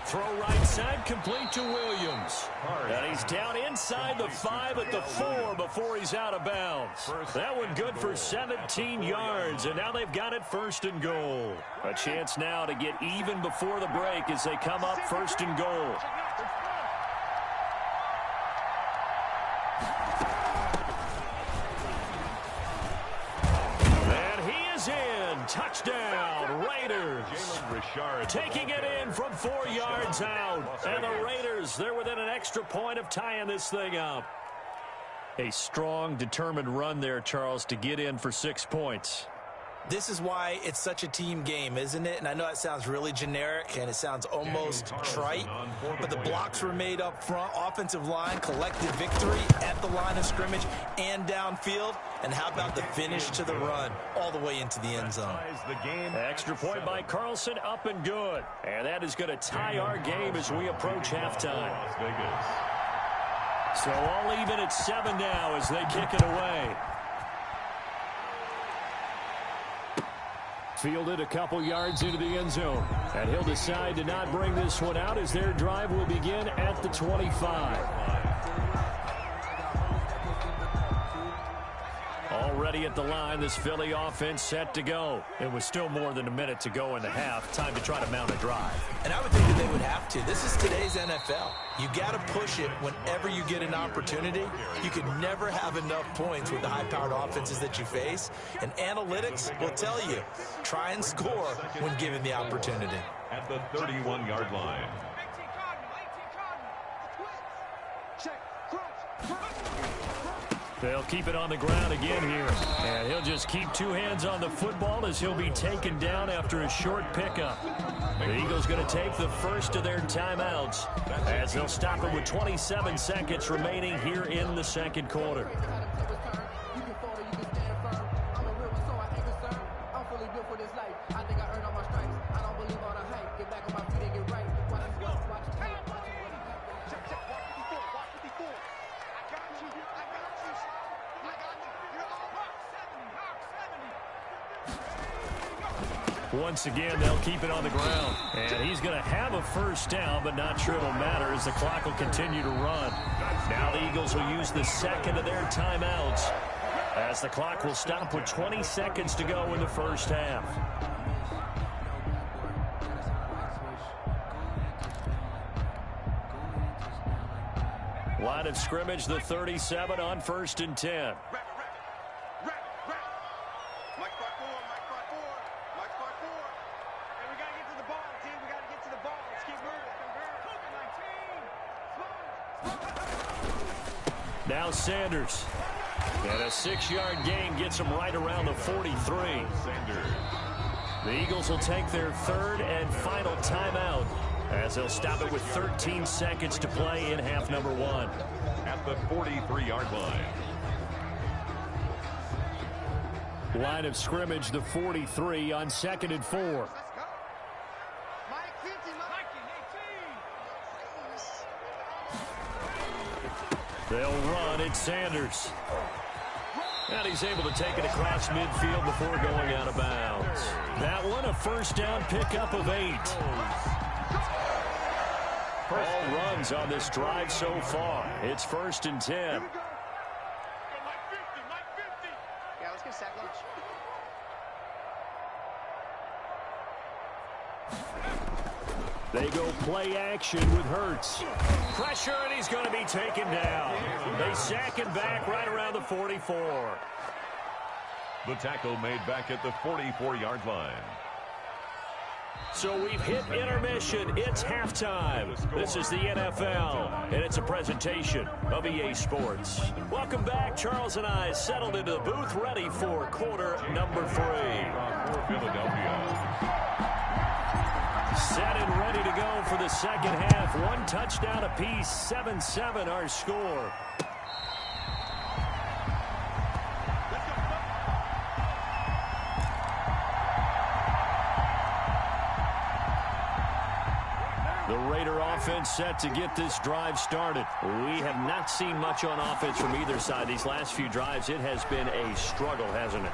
Throw right side, complete to Williams. And he's down inside the 5 at the 4 before he's out of bounds. That one good for 17 yards, and now they've got it 1st and goal. A chance now to get even before the break as they come up 1st and goal. Touchdown, Raiders. Taking it in from 4 yards out. And the Raiders, they're within an extra point of tying this thing up. A strong, determined run there, Charles, to get in for 6 points. This is why it's such a team game, isn't it? And I know it sounds really generic and it sounds almost trite, but the blocks were made up front. Offensive line, collected victory at the line of scrimmage and downfield. And how about the finish to the run all the way into the end zone? Extra point by Carlson, up and good. And that is going to tie our game as we approach halftime. So all even at 7 now as they kick it away. Fielded a couple yards into the end zone. And he'll decide to not bring this one out as their drive will begin at the 25. Already at the line, this Philly offense set to go. It was still more than a minute to go in the half. Time to try to mount a drive. And I would think that they would have to. This is today's NFL. You got to push it whenever you get an opportunity. You can never have enough points with the high-powered offenses that you face. And analytics will tell you, try and score when given the opportunity. At the 31-yard line. They'll keep it on the ground again here. And he'll just keep 2 hands on the football as he'll be taken down after a short pickup. The Eagles going to take the first of their timeouts as they'll stop it with 27 seconds remaining here in the second quarter. Once again, they'll keep it on the ground. And he's going to have a first down, but not sure it'll matter as the clock will continue to run. Now the Eagles will use the second of their timeouts as the clock will stop with 20 seconds to go in the first half. Line of scrimmage, the 37 on 1st and 10. Now Sanders. And a 6-yard gain gets him right around the 43. The Eagles will take their third and final timeout as they'll stop it with 13 seconds to play in half number 1. At the 43-yard line. Line of scrimmage, the 43 on 2nd and 4. They'll run it, Sanders. And he's able to take it across midfield before going out of bounds. That one, a first down pickup of 8. All runs on this drive so far. It's 1st and 10. Yeah, let's get sack lunch. They go play action with Hurts. Pressure, and he's going to be taken down. They sack him back right around the 44. The tackle made back at the 44-yard line. So we've hit intermission. It's halftime. This is the NFL, and it's a presentation of EA Sports. Welcome back. Charles and I settled into the booth, ready for quarter number 3. For Philadelphia. Set and ready to go for the second half. 1 touchdown apiece, 7-7 our score. The Raider offense set to get this drive started. We have not seen much on offense from either side. These last few drives, it has been a struggle, hasn't it?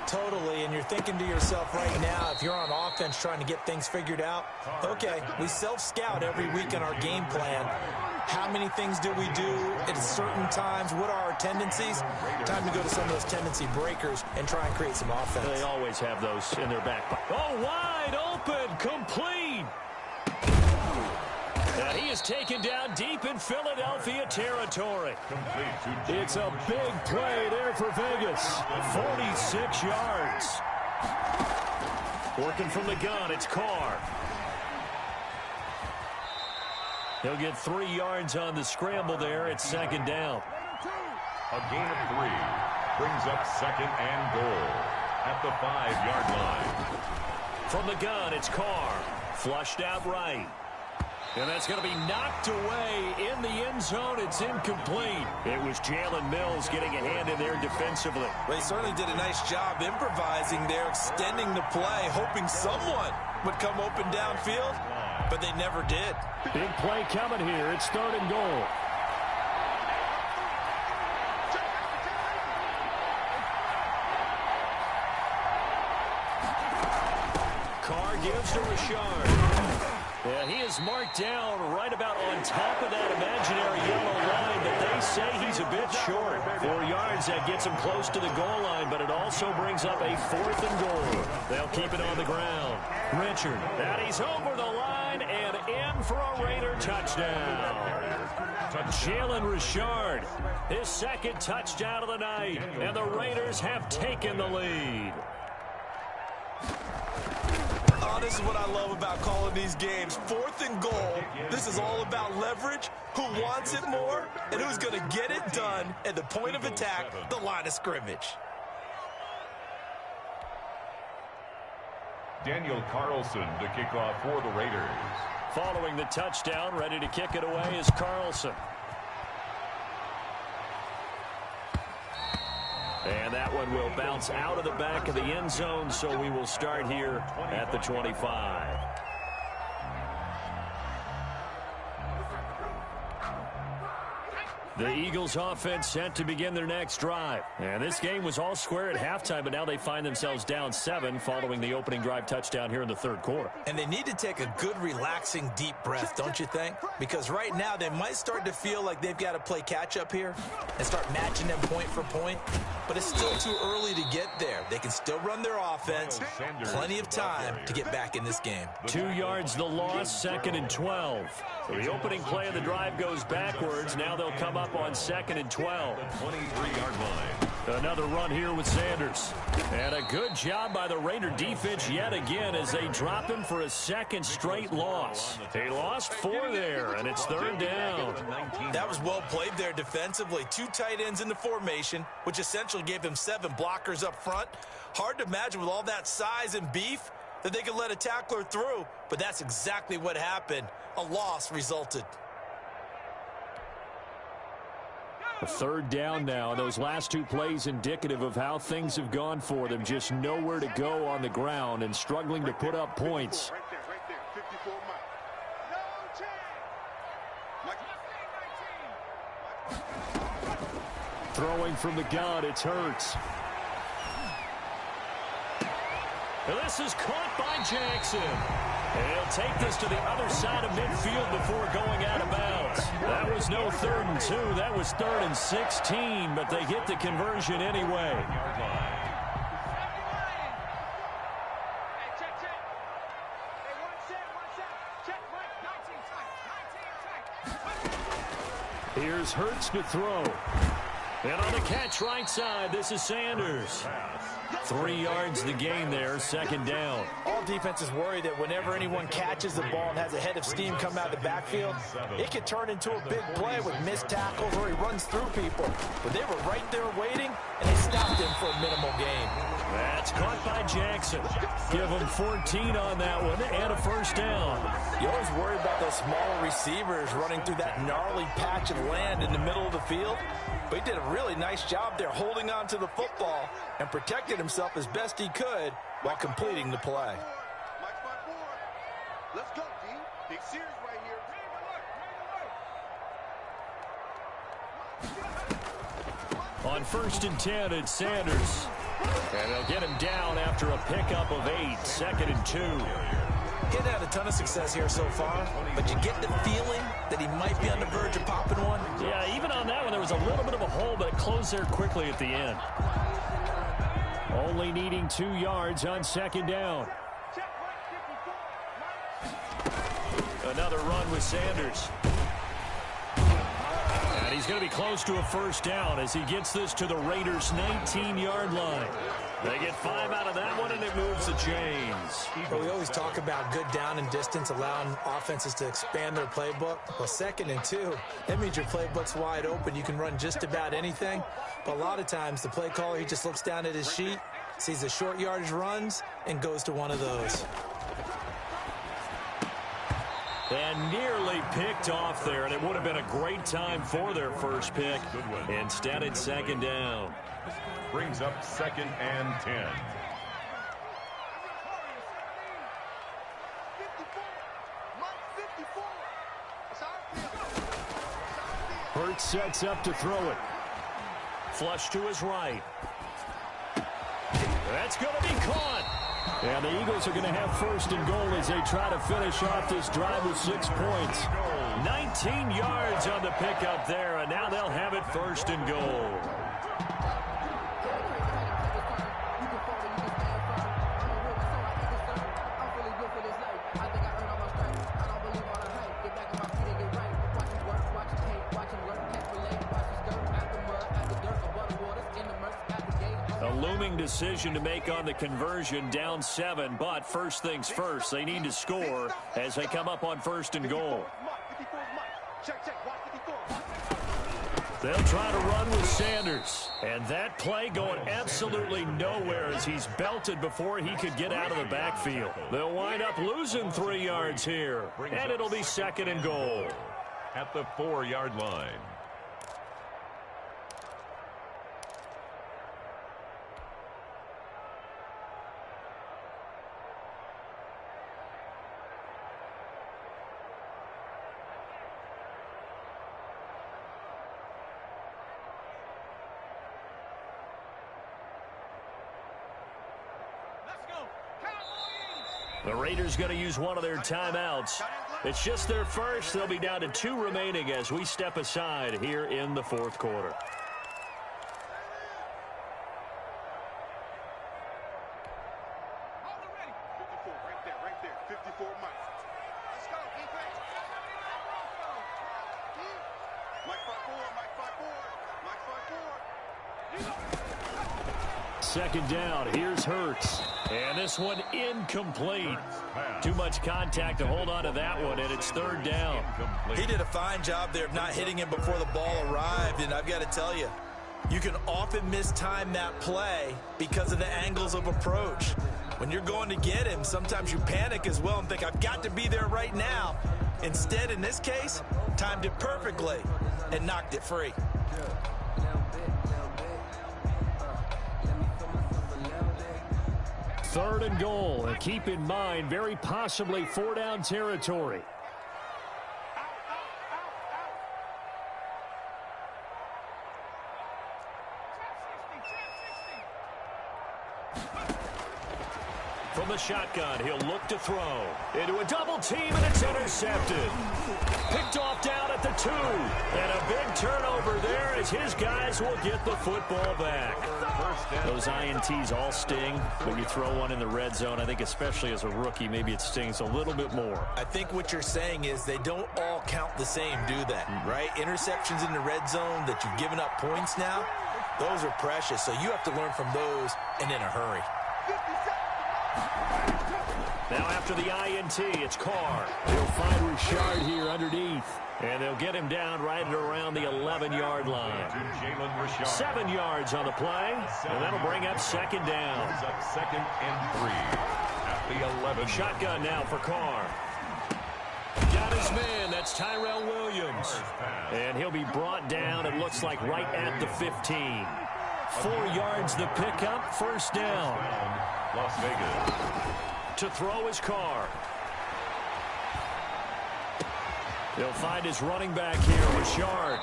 Totally, and you're thinking to yourself right now, if you're on offense trying to get things figured out, okay, we self-scout every week in our game plan. How many things do we do at certain times? What are our tendencies? Time to go to some of those tendency breakers and try and create some offense. They always have those in their back pocket. Oh, wide open, complete. And he is taken down deep in Philadelphia territory. It's a big play there for Vegas. 46 yards. Working from the gun, it's Carr. He'll get 3 yards on the scramble there. It's second down. A gain of 3 brings up second and goal at the 5-yard line. From the gun, it's Carr. Flushed out right. And that's going to be knocked away in the end zone. It's incomplete. It was Jalen Mills getting a hand in there defensively. Well, he certainly did a nice job improvising there, extending the play, hoping someone would come open downfield, but they never did. Big play coming here. It's 3rd and goal. Carr gives to Rashard. Yeah, he is marked down right about on top of that imaginary yellow line, but they say he's a bit short. 4 yards, that gets him close to the goal line, but it also brings up a 4th and goal. They'll keep it on the ground. Richard, and he's over the line and in for a Raider touchdown. Jalen Rashard, his 2nd touchdown of the night, and the Raiders have taken the lead. This is what I love about calling these games. 4th and goal. This is all about leverage, who wants it more, and who's going to get it done at the point of attack, the line of scrimmage. Daniel Carlson to kick off for the Raiders. Following the touchdown, ready to kick it away is Carlson. And that one will bounce out of the back of the end zone, so we will start here at the 25. The Eagles offense set to begin their next drive. And this game was all square at halftime, but now they find themselves down 7 following the opening drive touchdown here in the 3rd quarter. And they need to take a good, relaxing, deep breath, don't you think? Because right now they might start to feel like they've got to play catch-up here and start matching them point for point. But it's still too early to get there. They can still run their offense. Plenty of time to get back in this game. 2 yards the loss, 2nd and 12. So the opening play of the drive goes backwards. Now they'll come up on 2nd and 12. 23-yard line. Another run here with Sanders. And a good job by the Raider defense yet again as they drop him for a 2nd straight loss. They lost 4 there, and it's 3rd down. That was well played there defensively. 2 tight ends in the formation, which essentially gave them 7 blockers up front. Hard to imagine with all that size and beef that they could let a tackler through, but that's exactly what happened. A loss resulted. A 3rd down now. Those last 2 plays indicative of how things have gone for them. Just nowhere to go on the ground and struggling to put up points. Right there. 54 miles. No chance. Throwing from the gun, it's Hurts. This is caught by Jackson. And he'll take this to the other side of midfield before going out of bounds. That was no 3rd and 2. That was 3rd and 16, but they get the conversion anyway. Here's Hurts to throw. And on the catch right side, this is Sanders. 3 yards the gain there, 2nd down. All defenses worry that whenever anyone catches the ball and has a head of steam come out of the backfield, it could turn into a big play with missed tackles or he runs through people. But they were right there waiting, and they stopped him for a minimal gain. That's caught by Jackson. Give him 14 on that one and a 1st down. You always worry about those smaller receivers running through that gnarly patch of land in the middle of the field. But he did a really nice job there holding on to the football and protected himself as best he could while completing the play. Let's go, D. Big series right here. On 1st and 10, it's Sanders. And they'll get him down after a pickup of 8, 2nd and 2. He hasn't had a ton of success here so far, but you get the feeling that he might be on the verge of popping one. Yeah, even on that one, there was a little bit of a hole, but it closed there quickly at the end. Only needing 2 yards on 2nd down. Another run with Sanders. And he's going to be close to a 1st down as he gets this to the Raiders' 19-yard line. They get 5 out of that one, and it moves the chains. Well, we always talk about good down and distance, allowing offenses to expand their playbook. Well, 2nd and 2, that means your playbook's wide open. You can run just about anything. But a lot of times, the play caller, he just looks down at his sheet, sees the short yardage runs, and goes to one of those. And nearly picked off there, and it would have been a great time for their first pick. Instead, it's 2nd down. Brings up 2nd and 10. Hurts sets up to throw it. Flush to his right. That's going to be caught. And the Eagles are going to have 1st and goal as they try to finish off this drive with 6 points. 19 yards on the pickup there, and now they'll have it 1st and goal. Decision to make on the conversion, down 7, but first things first, they need to score as they come up on 1st and goal. They'll try to run with Sanders, and that play going absolutely nowhere as he's belted before he could get out of the backfield. They'll wind up losing 3 yards here, and it'll be 2nd and goal. At the 4-yard line. The Raiders going to use one of their timeouts. It's just their first. They'll be down to 2 remaining as we step aside here in the 4th quarter. Right there. 54 Mike. Let's go, defense. Mike 5-4. 2nd down. Here's Hurts. And this one incomplete. Too much contact to hold on to that one, and it's 3rd down. He did a fine job there of not hitting him before the ball arrived, and I've got to tell you, you can often mistime that play because of the angles of approach. When you're going to get him, sometimes you panic as well and think, I've got to be there right now. Instead, in this case, timed it perfectly and knocked it free. 3rd and goal, and keep in mind, very possibly 4-down territory. the shotgun. He'll look to throw. Into a double team, and it's intercepted. Picked off down at the 2. And a big turnover there as his guys will get the football back. Those INTs all sting, when you throw one in the red zone. I think especially as a rookie, maybe it stings a little bit more. I think what you're saying is they don't all count the same, do they? Right? Interceptions in the red zone that you've given up points now, those are precious. So you have to learn from those and in a hurry. Now after the INT, it's Carr. He'll find Richard here underneath. And they'll get him down right at around the 11-yard line. 7 yards on the play, and that'll bring up second down. Second and 3 at the 11. Shotgun now for Carr. Got his man. That's Tyrell Williams. And he'll be brought down, it looks like, right at the 15. 4 yards the pickup, first down. Las Vegas. To throw his Carr. He'll find his running back here, Richard.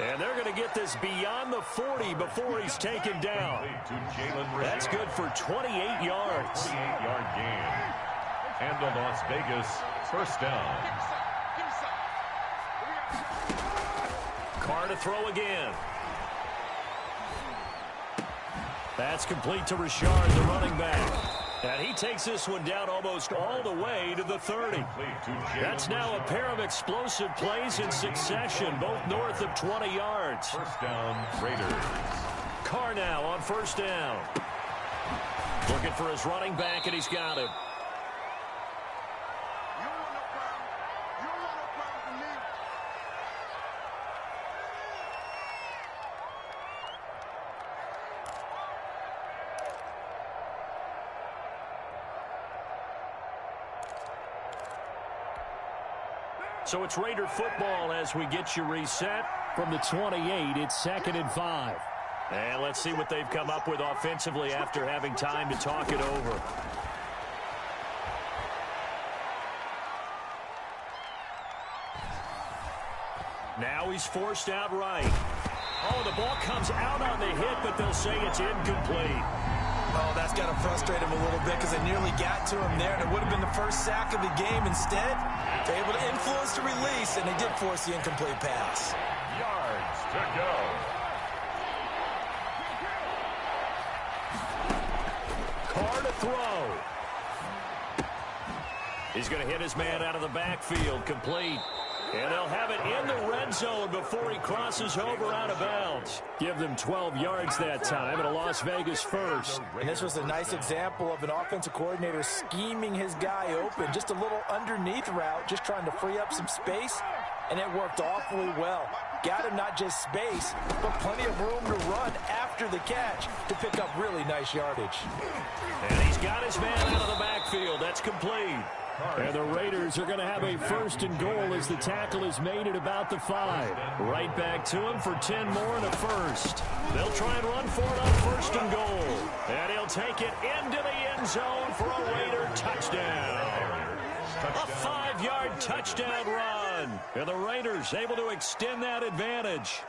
And they're going to get this beyond the 40 before he's taken down. That's good for 28 yards. 28-yard gain. And the Las Vegas first down. Carr to throw again. That's complete to Richard, the running back. And he takes this one down almost all the way to the 30. That's now a pair of explosive plays in succession, both north of 20 yards. First down, Raiders. Carr now on first down. Looking for his running back, and he's got him. So it's Raider football as we get you reset. From the 28, it's 2nd and 5. And let's see what they've come up with offensively after having time to talk it over. Now he's forced out right. Oh, the ball comes out on the hit, but they'll say it's incomplete. Oh, that's got to frustrate him a little bit because they nearly got to him there, and it would have been the first sack of the game. Instead, they're able to influence the release, and they did force the incomplete pass. Yards to go. Carr to throw. He's going to hit his man out of the backfield, complete. And they'll have it in the red zone before he crosses over out of bounds. Give them 12 yards that time and a Las Vegas first. And this was a nice example of an offensive coordinator scheming his guy open. Just a little underneath route, just trying to free up some space, and it worked awfully well. Got him not just space, but plenty of room to run after the catch to pick up really nice yardage. And he's got his man out of the backfield. That's complete. And the Raiders are going to have a first and goal as the tackle is made at about the 5. Right back to him for 10 more and a first. They'll try and run for it on first and goal. And he'll take it into the end zone for a Raider touchdown. A 5-yard touchdown run. And the Raiders able to extend that advantage.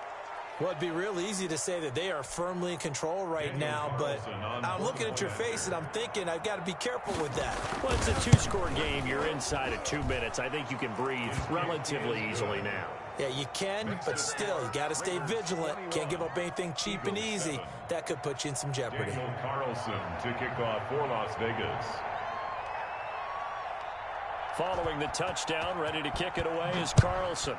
Well, it'd be real easy to say that they are firmly in control right now, but I'm looking at your face and I'm thinking I've got to be careful with that. Well, it's a 2-score game. You're inside of 2 minutes. I think you can breathe relatively easily now. Yeah, you can, but still, you got to stay vigilant. Can't give up anything cheap and easy. That could put you in some jeopardy. Daniel Carlson to kick off for Las Vegas. Following the touchdown, ready to kick it away is Carlson.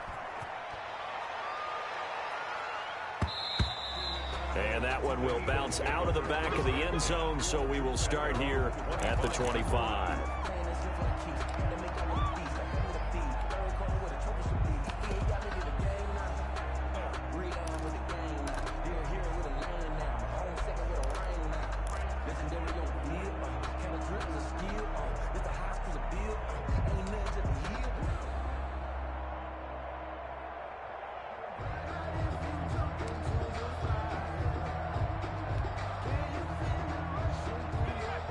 And that one will bounce out of the back of the end zone, so we will start here at the 25.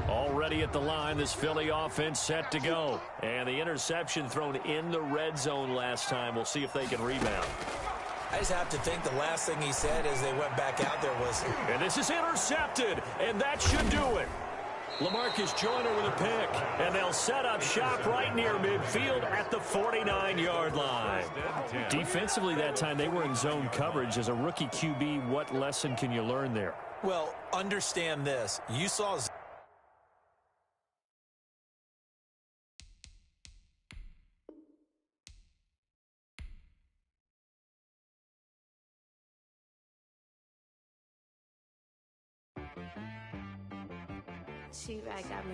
Already at the line, this Philly offense set to go. And the interception thrown in the red zone last time. We'll see if they can rebound. I just have to think the last thing he said as they went back out there was... And this is intercepted, and that should do it. LaMarcus Joyner with a pick, and they'll set up shop right near midfield at the 49-yard line. Defensively that time, they were in zone coverage. As a rookie QB, what lesson can you learn there? Well, understand this. You saw... She-Rag got me.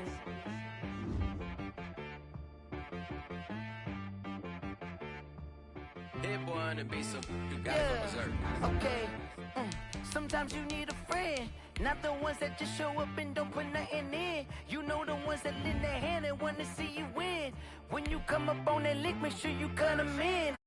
Hit one and be so you gotta go berserk. Okay. Sometimes you need a friend, not the ones that just show up and don't put nothing in. You know the ones that lend their hand and want to see you win. When you come up on that lick, make sure you cut them in.